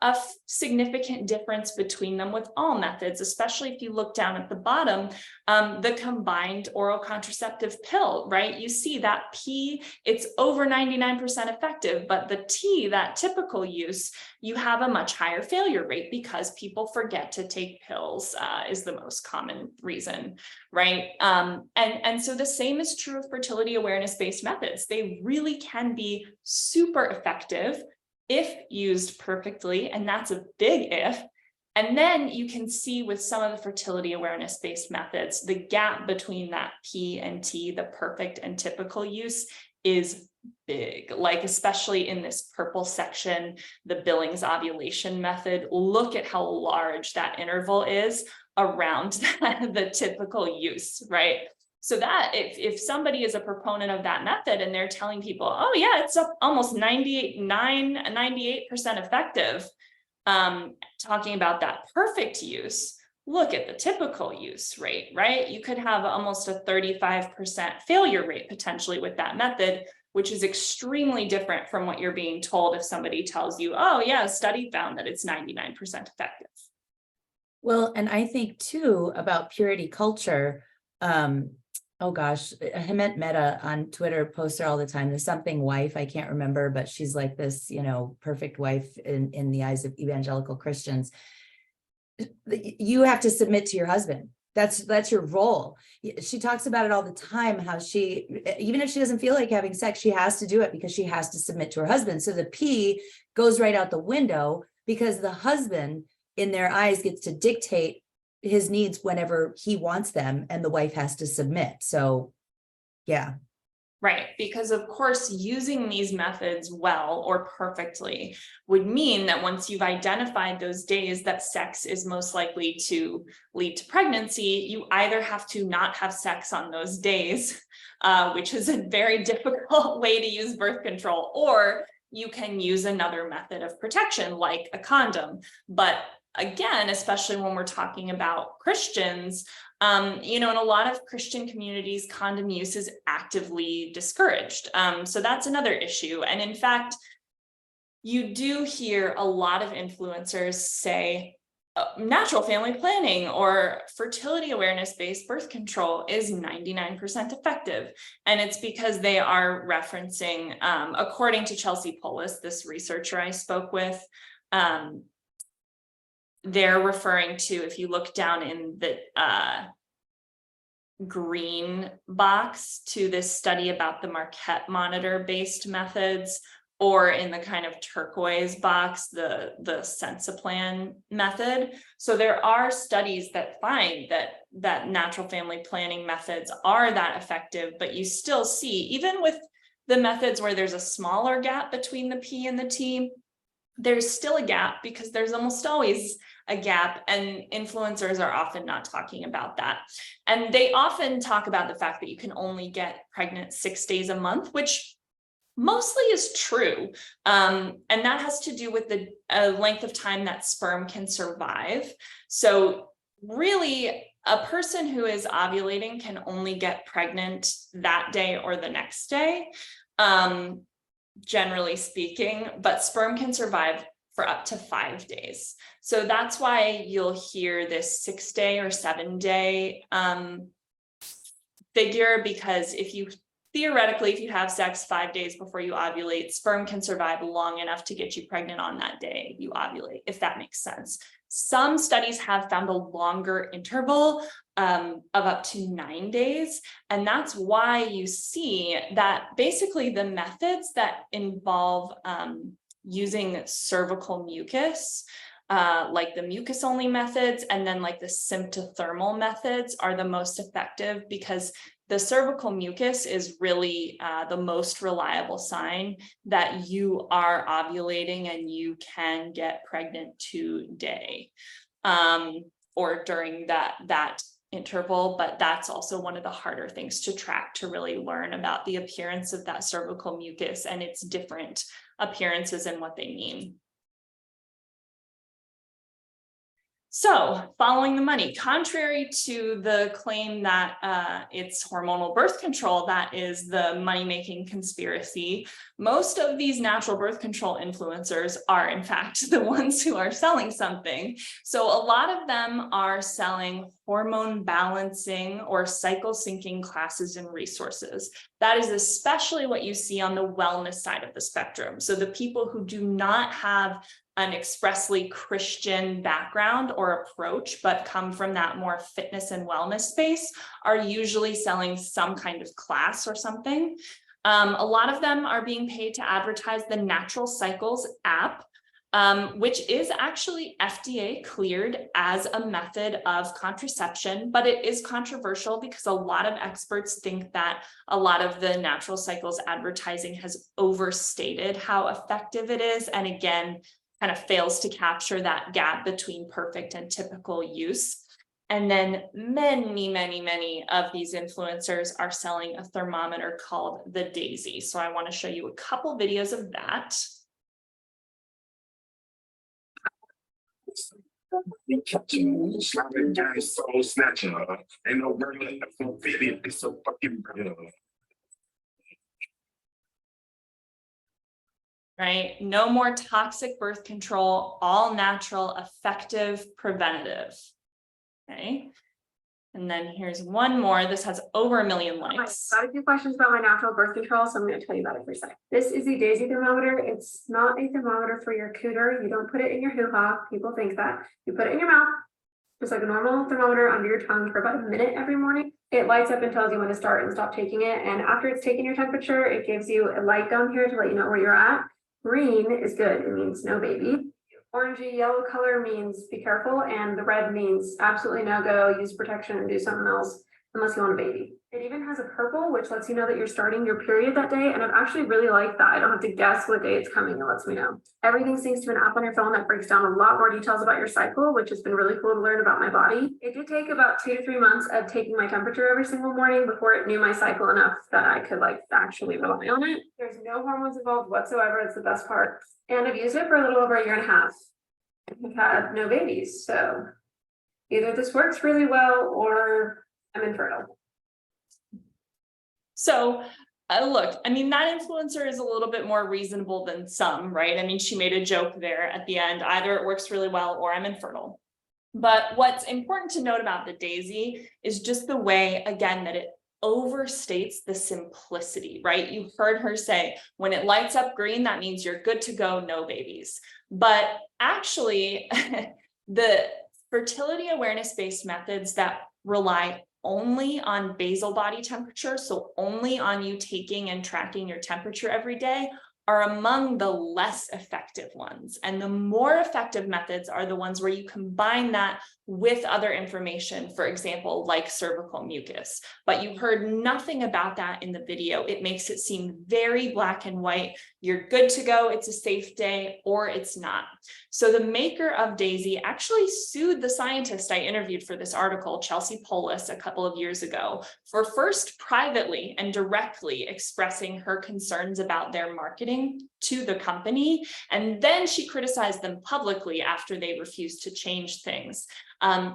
significant difference between them with all methods, especially if you look down at the bottom, the combined oral contraceptive pill, right? You see that P, it's over 99% effective, but the T, that typical use, you have a much higher failure rate because people forget to take pills is the most common reason, right? And so the same is true of fertility awareness-based methods. They really can be super effective if used perfectly, and that's a big if. And then you can see with some of the fertility awareness-based methods, the gap between that P and T, the perfect and typical use, is big. Like especially in this purple section, the Billings ovulation method, look at how large that interval is around the typical use, right? So that if somebody is a proponent of that method and they're telling people, oh yeah, it's up almost 98% effective, talking about that perfect use, look at the typical use rate, right? You could have almost a 35% failure rate potentially with that method, which is extremely different from what you're being told if somebody tells you, oh yeah, a study found that it's 99% effective. Well, and I think too about purity culture. Oh gosh, Hemant Mehta on Twitter posts her all the time. There's something wife, I can't remember, but she's like this, perfect wife in the eyes of evangelical Christians. You have to submit to your husband. That's your role. She talks about it all the time, how she, even if she doesn't feel like having sex, she has to do it because she has to submit to her husband. So the P goes right out the window because the husband in their eyes gets to dictate his needs whenever he wants them, and the wife has to submit. So, yeah. Right, because of course, using these methods well or perfectly would mean that once you've identified those days that sex is most likely to lead to pregnancy, you either have to not have sex on those days, which is a very difficult way to use birth control, or you can use another method of protection like a condom. But again, especially when we're talking about Christians, in a lot of Christian communities, condom use is actively discouraged. So that's another issue. And in fact, you do hear a lot of influencers say natural family planning or fertility awareness-based birth control is 99% effective. And it's because they are referencing, according to Chelsea Polis, this researcher I spoke with, they're referring to, if you look down in the green box, to this study about the Marquette monitor based methods, or in the kind of turquoise box, the Sensiplan method. So there are studies that find that natural family planning methods are that effective, but you still see, even with the methods where there's a smaller gap between the P and the T, there's still a gap, because there's almost always a gap, and influencers are often not talking about that. And they often talk about the fact that you can only get pregnant 6 days a month, which mostly is true. And that has to do with the length of time that sperm can survive. So really, a person who is ovulating can only get pregnant that day or the next day, generally speaking, but sperm can survive for up to 5 days. So that's why you'll hear this 6 day or 7 day figure, because if you theoretically, if you have sex 5 days before you ovulate, sperm can survive long enough to get you pregnant on that day you ovulate, if that makes sense. Some studies have found a longer interval of up to 9 days. And that's why you see that basically the methods that involve using cervical mucus, like the mucus only methods, and then like the symptothermal methods are the most effective, because the cervical mucus is really the most reliable sign that you are ovulating and you can get pregnant today, or during that interval. But that's also one of the harder things to track, to really learn about the appearance of that cervical mucus and its different appearances and what they mean. So, following the money, contrary to the claim that it's hormonal birth control that is the money-making conspiracy, most of these natural birth control influencers are in fact the ones who are selling something. So a lot of them are selling hormone balancing or cycle syncing classes and resources. That is especially what you see on the wellness side of the spectrum. So the people who do not have an expressly Christian background or approach, but come from that more fitness and wellness space, are usually selling some kind of class or something. A lot of them are being paid to advertise the Natural Cycles app, which is actually FDA cleared as a method of contraception, but it is controversial because a lot of experts think that a lot of the Natural Cycles advertising has overstated how effective it is, and again, kind of fails to capture that gap between perfect and typical use. And then many of these influencers are selling a thermometer called the Daisy. So I want to show you a couple videos of that. Right? No more toxic birth control, all natural, effective, preventative. Okay. And then here's one more. This has over 1 million likes. Got a few questions about my natural birth control, so I'm going to tell you about it for a second. This is the Daisy thermometer. It's not a thermometer for your cooter. You don't put it in your hoo-ha. People think that. You put it in your mouth, just like a normal thermometer, under your tongue for about a minute every morning. It lights up and tells you when to start and stop taking it. And after it's taken your temperature, it gives you a light down here to let you know where you're at. Green is good. It means no baby. orangey yellow color means be careful, and the red means absolutely no go, use protection and do something else unless you want a baby. It even has a purple, which lets you know that you're starting your period that day, and I've actually really liked that. I don't have to guess what day it's coming, it lets me know. Everything syncs to an app on your phone that breaks down a lot more details about your cycle, which has been really cool to learn about my body. It did take about 2 to 3 months of taking my temperature every single morning before it knew my cycle enough that I could like actually rely on it. There's no hormones involved whatsoever, it's the best part. And I've used it for a little over 1.5 years. I've had no babies, so either this works really well or I'm infertile. So look, I mean, that influencer is a little bit more reasonable than some, right? I mean, she made a joke there at the end, either it works really well or I'm infertile. But what's important to note about the Daisy is just the way, again, that it overstates the simplicity, right? You heard her say, when it lights up green, that means you're good to go, no babies. But actually, the fertility awareness-based methods that rely only on basal body temperature, so only on you taking and tracking your temperature every day, are among the less effective ones. And the more effective methods are the ones where you combine that with other information, for example, like cervical mucus. But you heard nothing about that in the video. It makes it seem very black and white. You're good to go, it's a safe day, or it's not. So the maker of Daisy actually sued the scientist I interviewed for this article, Chelsea Polis, a couple of years ago, for first privately and directly expressing her concerns about their marketing to the company. And then she criticized them publicly after they refused to change things.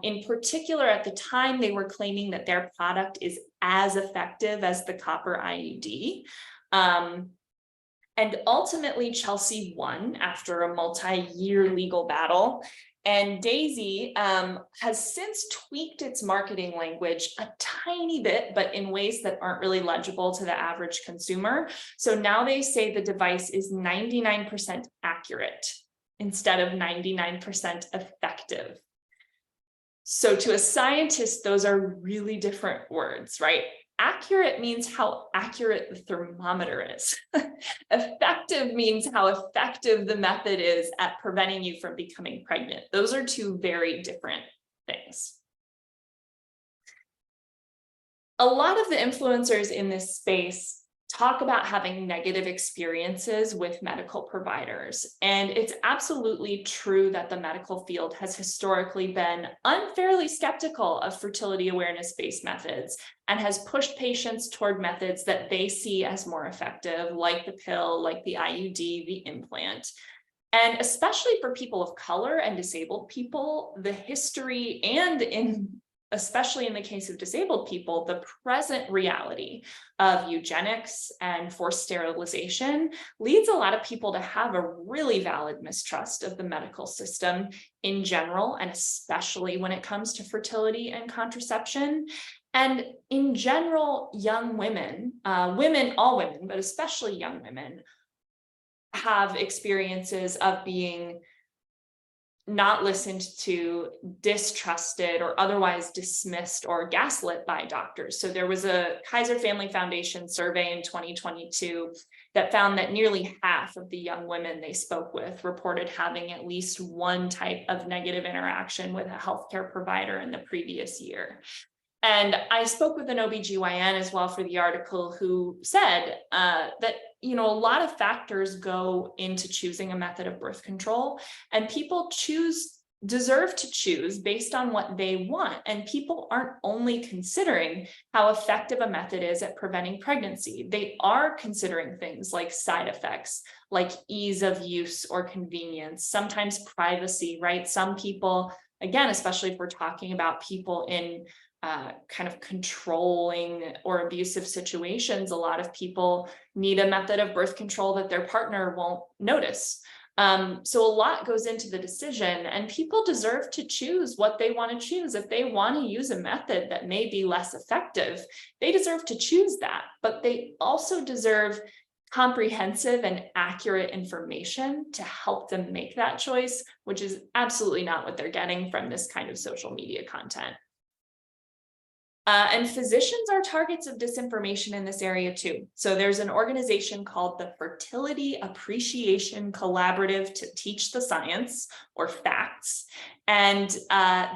In particular, at the time, they were claiming that their product is as effective as the copper IUD. And ultimately, Chelsea won after a multi-year legal battle. And Daisy has since tweaked its marketing language a tiny bit, but in ways that aren't really legible to the average consumer. So now they say the device is 99% accurate instead of 99% effective. So to a scientist, those are really different words, right? Accurate means how accurate the thermometer is. Effective means how effective the method is at preventing you from becoming pregnant. Those are two very different things. A lot of the influencers in this space talk about having negative experiences with medical providers. And it's absolutely true that the medical field has historically been unfairly skeptical of fertility awareness-based methods and has pushed patients toward methods that they see as more effective, like the pill, like the IUD, the implant. And especially for people of color and disabled people, the history and especially in the case of disabled people, the present reality of eugenics and forced sterilization leads a lot of people to have a really valid mistrust of the medical system in general, and especially when it comes to fertility and contraception. And in general, young women, all women, but especially young women, have experiences of being not listened to, distrusted, or otherwise dismissed or gaslit by doctors. So there was a Kaiser Family Foundation survey in 2022 that found that nearly half of the young women they spoke with reported having at least one type of negative interaction with a healthcare provider in the previous year. And I spoke with an OBGYN as well for the article who said that, a lot of factors go into choosing a method of birth control, and people deserve to choose based on what they want. And people aren't only considering how effective a method is at preventing pregnancy. They are considering things like side effects, like ease of use or convenience, sometimes privacy, right? Some people, again, especially if we're talking about people in kind of controlling or abusive situations, a lot of people need a method of birth control that their partner won't notice. So a lot goes into the decision, and people deserve to choose what they want to choose. If they want to use a method that may be less effective, they deserve to choose that, but they also deserve comprehensive and accurate information to help them make that choice, which is absolutely not what they're getting from this kind of social media content. And physicians are targets of disinformation in this area too. So there's an organization called the Fertility Appreciation Collaborative to Teach the Science, or FACTS. And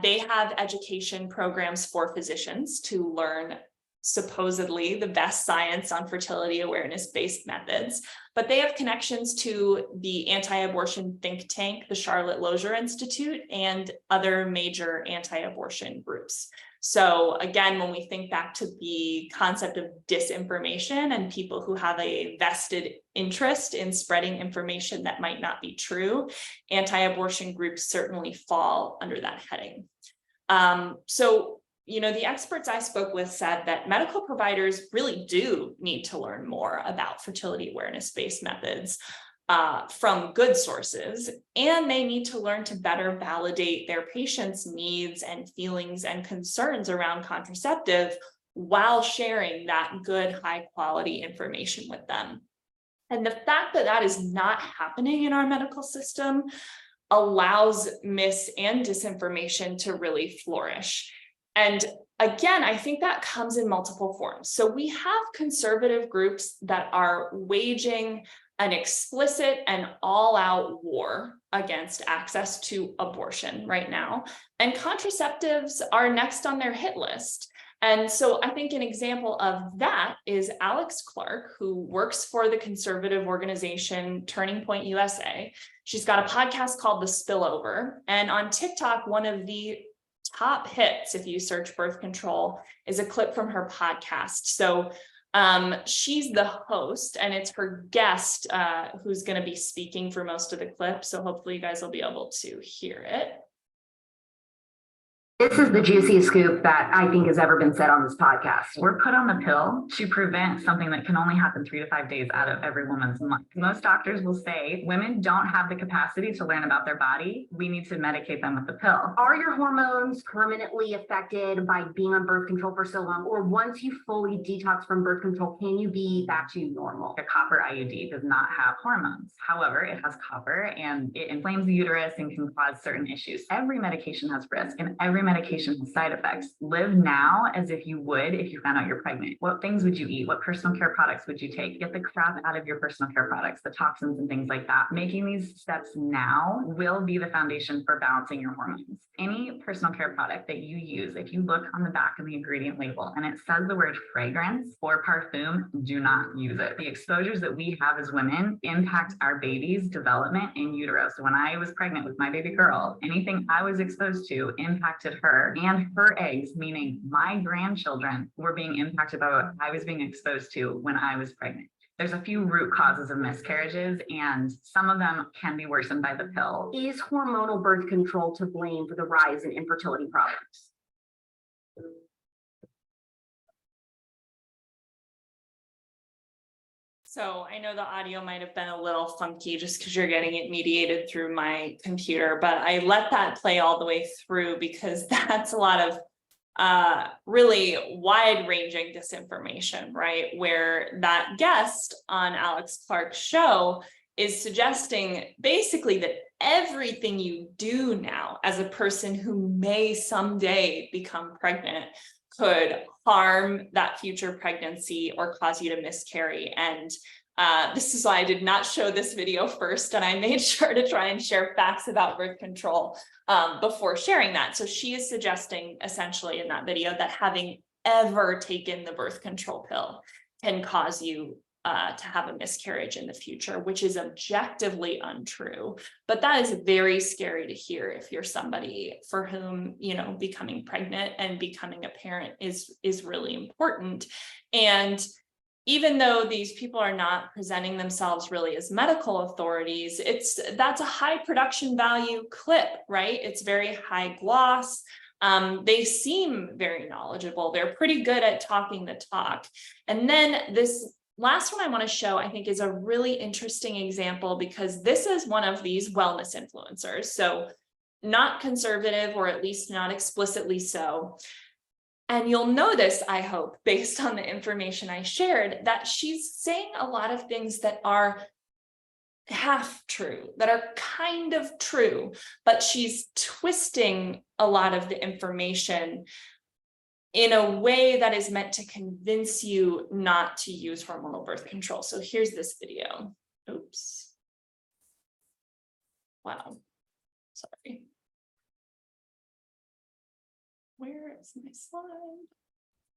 they have education programs for physicians to learn supposedly the best science on fertility awareness-based methods, but they have connections to the anti-abortion think tank, the Charlotte Lozier Institute, and other major anti-abortion groups. So again, when we think back to the concept of disinformation and people who have a vested interest in spreading information that might not be true, anti-abortion groups certainly fall under that heading. So, you know, the experts I spoke with said that medical providers really do need to learn more about fertility awareness-based methods from good sources, and they need to learn to better validate their patients' needs and feelings and concerns around contraceptive while sharing that good, high-quality information with them. And the fact that that is not happening in our medical system allows mis and disinformation to really flourish. And again, I think that comes in multiple forms. So we have conservative groups that are waging an explicit and all-out war against access to abortion right now. And contraceptives are next on their hit list. And so I think an example of that is Alex Clark, who works for the conservative organization Turning Point USA. She's got a podcast called The Spillover. And on TikTok, one of the top hits, if you search birth control, is a clip from her podcast. So she's the host, and it's her guest who's going to be speaking for most of the clip. So hopefully you guys will be able to hear it. This is the juiciest scoop that I think has ever been said on this podcast. We're put on the pill to prevent something that can only happen 3 to 5 days out of every woman's month. Most doctors will say women don't have the capacity to learn about their body. We need to medicate them with the pill. Are your hormones permanently affected by being on birth control for so long? Or once you fully detox from birth control, can you be back to normal? A copper IUD does not have hormones. However, it has copper and it inflames the uterus and can cause certain issues. Every medication has risk, and every medication has side effects. Live now as if you would if you found out you're pregnant. What things would you eat? What personal care products would you take? Get the crap out of your personal care products, the toxins and things like that. Making these steps now will be the foundation for balancing your hormones. Any personal care product that you use, if you look on the back of the ingredient label and it says the word fragrance or parfum, do not use it. The exposures that we have as women impact our baby's development in utero. So when I was pregnant with my baby girl, anything I was exposed to impacted her, and her eggs, meaning my grandchildren, were being impacted by what I was being exposed to when I was pregnant. There's a few root causes of miscarriages, and some of them can be worsened by the pill. Is hormonal birth control to blame for the rise in infertility problems? So I know the audio might have been a little funky just because you're getting it mediated through my computer, but I let that play all the way through because that's a lot of really wide-ranging disinformation, right? Where that guest on Alex Clark's show is suggesting basically that everything you do now as a person who may someday become pregnant could harm that future pregnancy or cause you to miscarry. And this is why I did not show this video first, and I made sure to try and share facts about birth control before sharing that. So she is suggesting essentially in that video that having ever taken the birth control pill can cause you to have a miscarriage in the future, which is objectively untrue. But that is very scary to hear if you're somebody for whom, you know, becoming pregnant and becoming a parent is really important. And even though these people are not presenting themselves really as medical authorities, that's a high production value clip, right? It's very high gloss. They seem very knowledgeable. They're pretty good at talking the talk. And then this last one I want to show, I think, is a really interesting example because this is one of these wellness influencers. So not conservative, or at least not explicitly so. And you'll notice, I hope, based on the information I shared, that she's saying a lot of things that are half true, that are kind of true, but she's twisting a lot of the information in a way that is meant to convince you not to use hormonal birth control. So here's this video. Oops. Wow. Sorry. Where is my slide?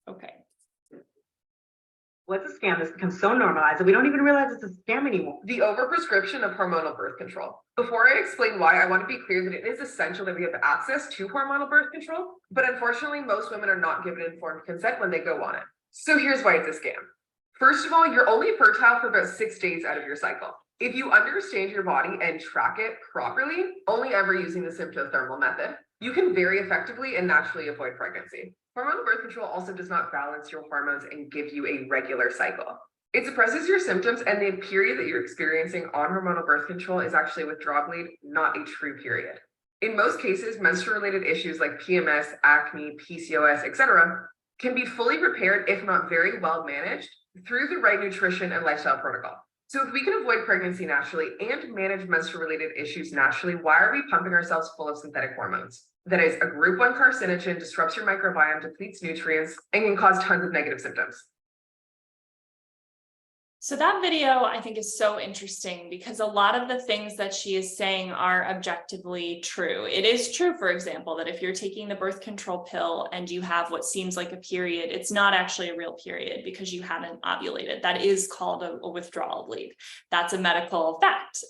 Okay. What's a scam that's become so normalized that we don't even realize it's a scam anymore? The overprescription of hormonal birth control. Before I explain why, I want to be clear that it is essential that we have access to hormonal birth control, but unfortunately, most women are not given informed consent when they go on it. So here's why it's a scam. First of all, you're only fertile for about 6 days out of your cycle. If you understand your body and track it properly, only ever using the symptothermal method, you can very effectively and naturally avoid pregnancy. Hormonal birth control also does not balance your hormones and give you a regular cycle. It suppresses your symptoms, and the period that you're experiencing on hormonal birth control is actually a withdrawal bleed, not a true period. In most cases, menstrual-related issues like PMS, acne, PCOS, etc., can be fully repaired, if not very well managed, through the right nutrition and lifestyle protocol. So if we can avoid pregnancy naturally and manage menstrual-related issues naturally, why are we pumping ourselves full of synthetic hormones? That is, a group 1 carcinogen, disrupts your microbiome, depletes nutrients, and can cause tons of negative symptoms. So that video I think is so interesting because a lot of the things that she is saying are objectively true. It is true, for example, that if you're taking the birth control pill and you have what seems like a period, it's not actually a real period because you haven't ovulated. That is called a withdrawal bleed. That's a medical fact.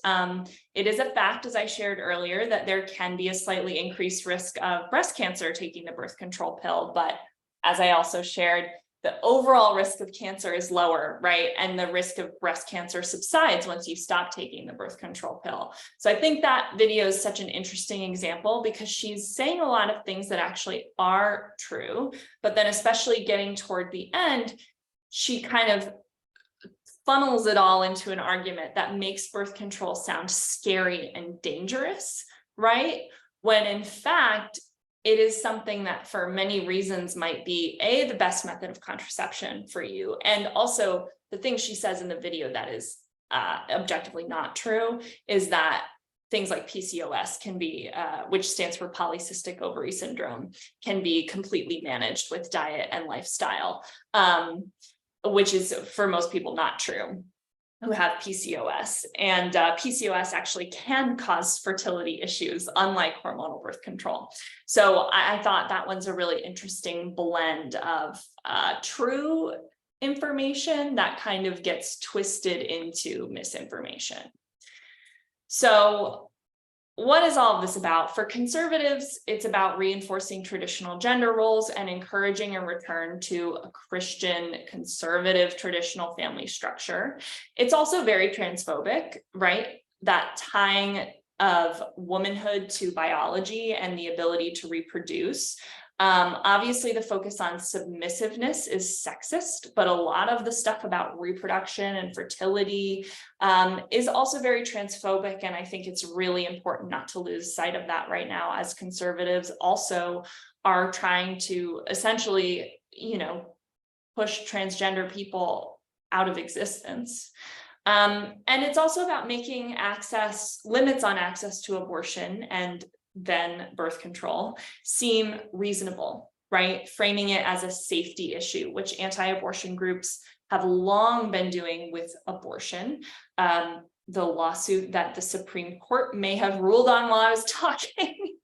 It is a fact, as I shared earlier, that there can be a slightly increased risk of breast cancer taking the birth control pill. But as I also shared, the overall risk of cancer is lower, right? And the risk of breast cancer subsides once you stop taking the birth control pill. So I think that video is such an interesting example because she's saying a lot of things that actually are true, but then especially getting toward the end, she kind of funnels it all into an argument that makes birth control sound scary and dangerous, right? When in fact, it is something that for many reasons might be the best method of contraception for you. And also the thing she says in the video that is objectively not true is that things like PCOS can be, which stands for polycystic ovary syndrome, can be completely managed with diet and lifestyle, which is for most people not true who have PCOS. And PCOS actually can cause fertility issues, unlike hormonal birth control. So I thought that one's a really interesting blend of true information that kind of gets twisted into misinformation. So what is all of this about? For conservatives, it's about reinforcing traditional gender roles and encouraging a return to a Christian conservative traditional family structure. It's also very transphobic, right? That tying of womanhood to biology and the ability to reproduce. Obviously, the focus on submissiveness is sexist, but a lot of the stuff about reproduction and fertility is also very transphobic. And I think it's really important not to lose sight of that right now, as conservatives also are trying to essentially, push transgender people out of existence. And it's also about making limits on access to abortion and then birth control seem reasonable, right? Framing it as a safety issue, which anti-abortion groups have long been doing with abortion. The lawsuit that the Supreme Court may have ruled on while I was talking,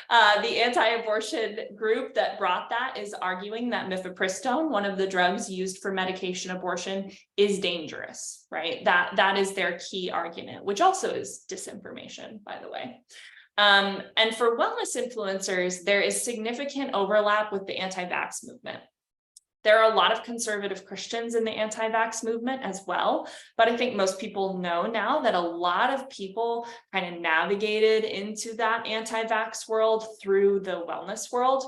the anti-abortion group that brought that is arguing that mifepristone, one of the drugs used for medication abortion, is dangerous, right? That is their key argument, which also is disinformation, by the way. And for wellness influencers, there is significant overlap with the anti-vax movement. There are a lot of conservative Christians in the anti-vax movement as well, but I think most people know now that a lot of people kind of navigated into that anti-vax world through the wellness world.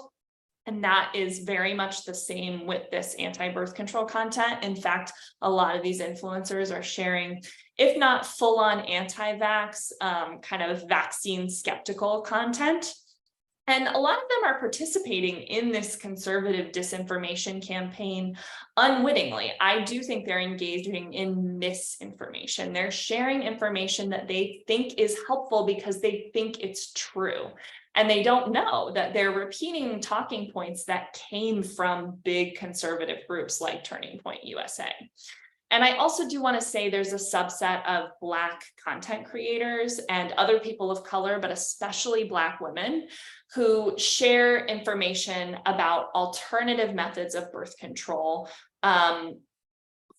And that is very much the same with this anti-birth control content. In fact, a lot of these influencers are sharing, if not full-on anti-vax, kind of vaccine skeptical content. And a lot of them are participating in this conservative disinformation campaign unwittingly. I do think they're engaging in misinformation. They're sharing information that they think is helpful because they think it's true. And they don't know that they're repeating talking points that came from big conservative groups like Turning Point USA. And I also do want to say there's a subset of Black content creators and other people of color, but especially Black women, who share information about alternative methods of birth control,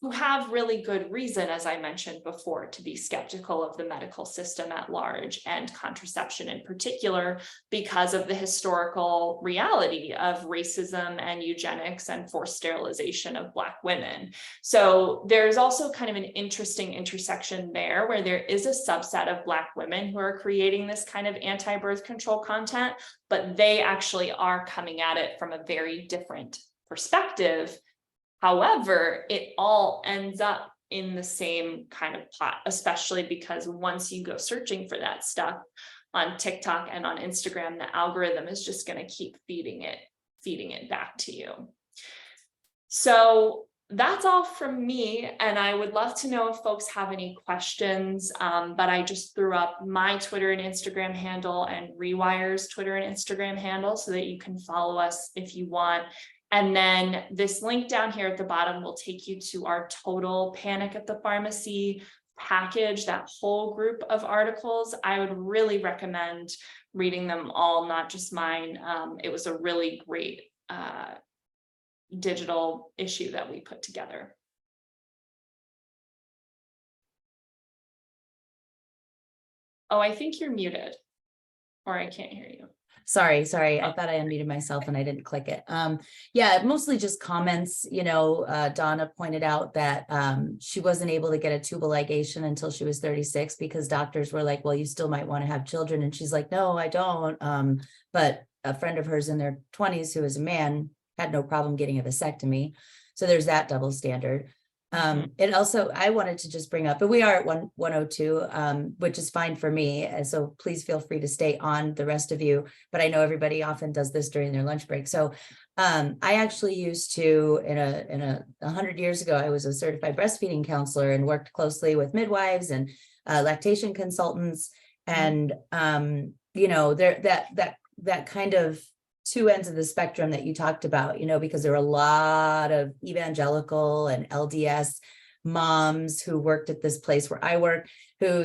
who have really good reason, as I mentioned before, to be skeptical of the medical system at large and contraception in particular, because of the historical reality of racism and eugenics and forced sterilization of Black women. So there's also kind of an interesting intersection there, where there is a subset of Black women who are creating this kind of anti-birth control content, but they actually are coming at it from a very different perspective. However, it all ends up in the same kind of pot, especially because once you go searching for that stuff on TikTok and on Instagram, the algorithm is just going to keep feeding it back to you. So that's all from me. And I would love to know if folks have any questions, but I just threw up my Twitter and Instagram handle and Rewire's Twitter and Instagram handle so that you can follow us if you want. And then this link down here at the bottom will take you to our total Panic at the Pharmacy package, that whole group of articles. I would really recommend reading them all, not just mine. It was a really great digital issue that we put together. Oh, I think you're muted, or I can't hear you. Sorry. I thought I unmuted myself and I didn't click it. Yeah, mostly just comments. Donna pointed out that she wasn't able to get a tubal ligation until she was 36 because doctors were like, well, you still might want to have children. And she's like, no, I don't. But a friend of hers in their 20s who is a man had no problem getting a vasectomy. So there's that double standard. And also I wanted to just bring up, but we are at 102, which is fine for me. And so please feel free to stay on, the rest of you, but I know everybody often does this during their lunch break. So I actually used to, in 100 years ago, I was a certified breastfeeding counselor and worked closely with midwives and lactation consultants. And, that kind of two ends of the spectrum that you talked about, because there were a lot of evangelical and LDS moms who worked at this place where I work, who,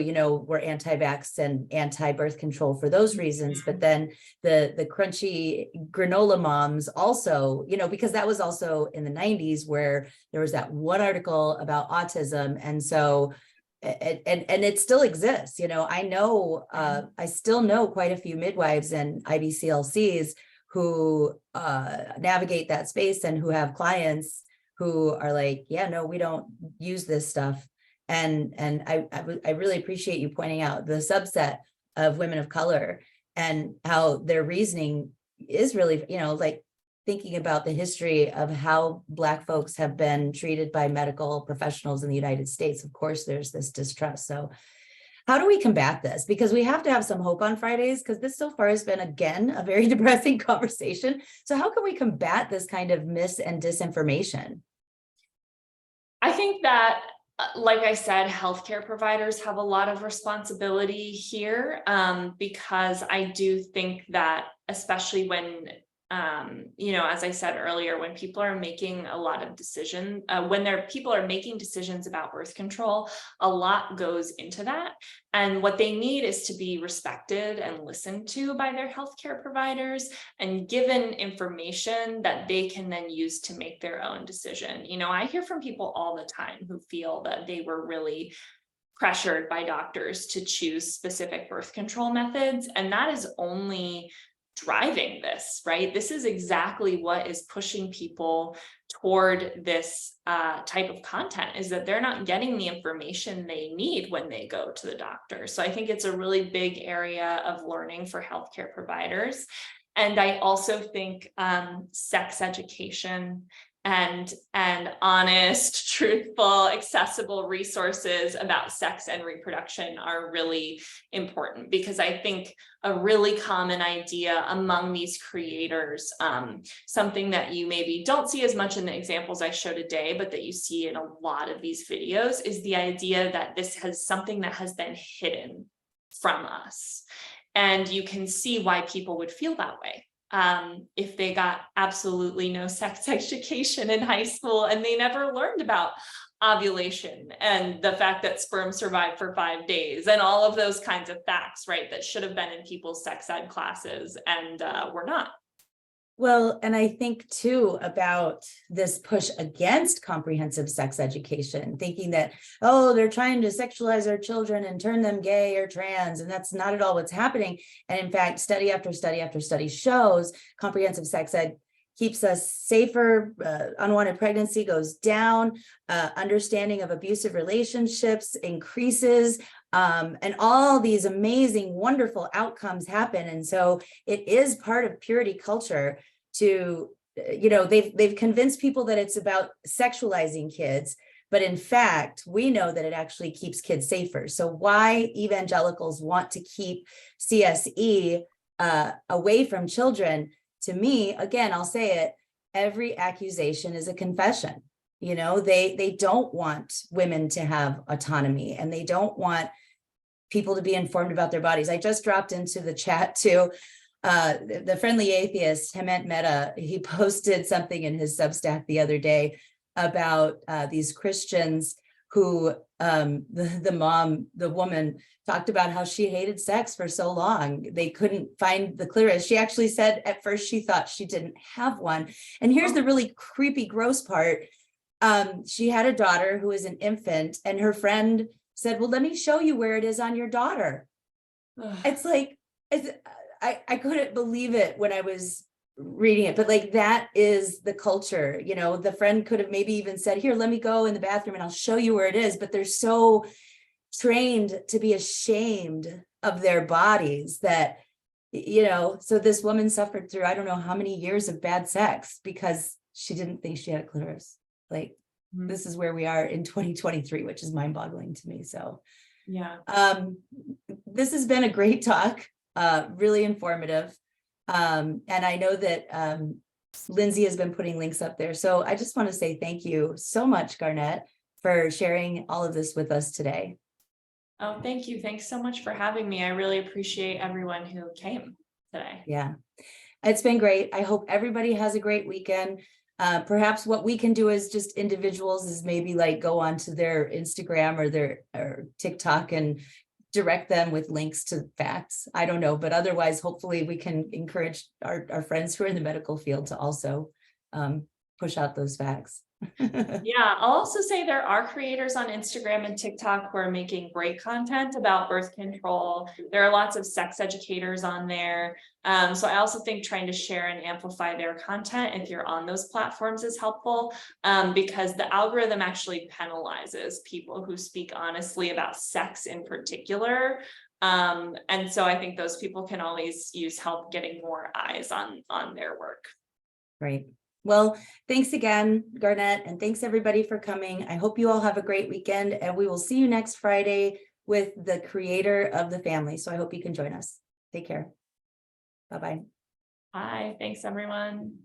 were anti-vax and anti-birth control for those reasons. But then the crunchy granola moms also, because that was also in the 90s where there was that one article about autism. And so, and it still exists, I know, I still know quite a few midwives and IBCLCs who navigate that space and who have clients who are like, yeah, no, we don't use this stuff. And I really appreciate you pointing out the subset of women of color and how their reasoning is really, like thinking about the history of how Black folks have been treated by medical professionals in the United States. Of course, there's this distrust. So how do we combat this? Because we have to have some hope on Fridays, because this so far has been, again, a very depressing conversation. So how can we combat this kind of mis and disinformation? I think that, like I said, healthcare providers have a lot of responsibility here, because I do think that, especially when as I said earlier, when people are making a lot of decisions, people are making decisions about birth control, a lot goes into that. And what they need is to be respected and listened to by their healthcare providers and given information that they can then use to make their own decision. I hear from people all the time who feel that they were really pressured by doctors to choose specific birth control methods. And that is only driving this, right? This is exactly what is pushing people toward this type of content, is that they're not getting the information they need when they go to the doctor. So I think it's a really big area of learning for healthcare providers. And I also think sex education and honest, truthful, accessible resources about sex and reproduction are really important, because I think a really common idea among these creators, something that you maybe don't see as much in the examples I show today, but that you see in a lot of these videos, is the idea that this has something that has been hidden from us. And you can see why people would feel that way. If they got absolutely no sex education in high school and they never learned about ovulation and the fact that sperm survive for 5 days and all of those kinds of facts, right, that should have been in people's sex ed classes and were not. Well, and I think too about this push against comprehensive sex education, thinking that, oh, they're trying to sexualize our children and turn them gay or trans, and that's not at all what's happening. And in fact, study after study after study shows comprehensive sex ed keeps us safer, unwanted pregnancy goes down, understanding of abusive relationships increases, and all these amazing, wonderful outcomes happen. And so it is part of purity culture to, they've convinced people that it's about sexualizing kids, but in fact, we know that it actually keeps kids safer. So why evangelicals want to keep CSE away from children, to me, again, I'll say it, every accusation is a confession. They don't want women to have autonomy, and they don't want people to be informed about their bodies. I just dropped into the chat too. The friendly atheist, Hement Mehta, he posted something in his Substack the other day about these Christians who the woman talked about how she hated sex for so long. They couldn't find the clitoris. She actually said at first she thought she didn't have one. And here's the really creepy, gross part. She had a daughter who was an infant, and her friend said, well, let me show you where it is on your daughter. It's like, I couldn't believe it when I was reading it, but like, that is the culture. The friend could have maybe even said, here, let me go in the bathroom and I'll show you where it is. But they're so trained to be ashamed of their bodies that, so this woman suffered through, I don't know how many years of bad sex because she didn't think she had a clitoris. Like, this is where we are in 2023, which is mind-boggling to me. So yeah, this has been a great talk, really informative. And I know that Lindsay has been putting links up there. So I just want to say thank you so much, Garnet, for sharing all of this with us today. Oh, thank you. Thanks so much for having me. I really appreciate everyone who came today. Yeah, it's been great. I hope everybody has a great weekend. Perhaps what we can do as just individuals is maybe like go onto their Instagram or their TikTok and direct them with links to facts. I don't know, but otherwise, hopefully we can encourage our friends who are in the medical field to also push out those facts. Yeah, I'll also say there are creators on Instagram and TikTok who are making great content about birth control. There are lots of sex educators on there. So I also think trying to share and amplify their content if you're on those platforms is helpful, because the algorithm actually penalizes people who speak honestly about sex in particular. And so I think those people can always use help getting more eyes on their work. Right. Well, thanks again, Garnet, and thanks everybody for coming. I hope you all have a great weekend, and we will see you next Friday with the creator of the family. So I hope you can join us. Take care. Bye-bye. Bye. Thanks, everyone.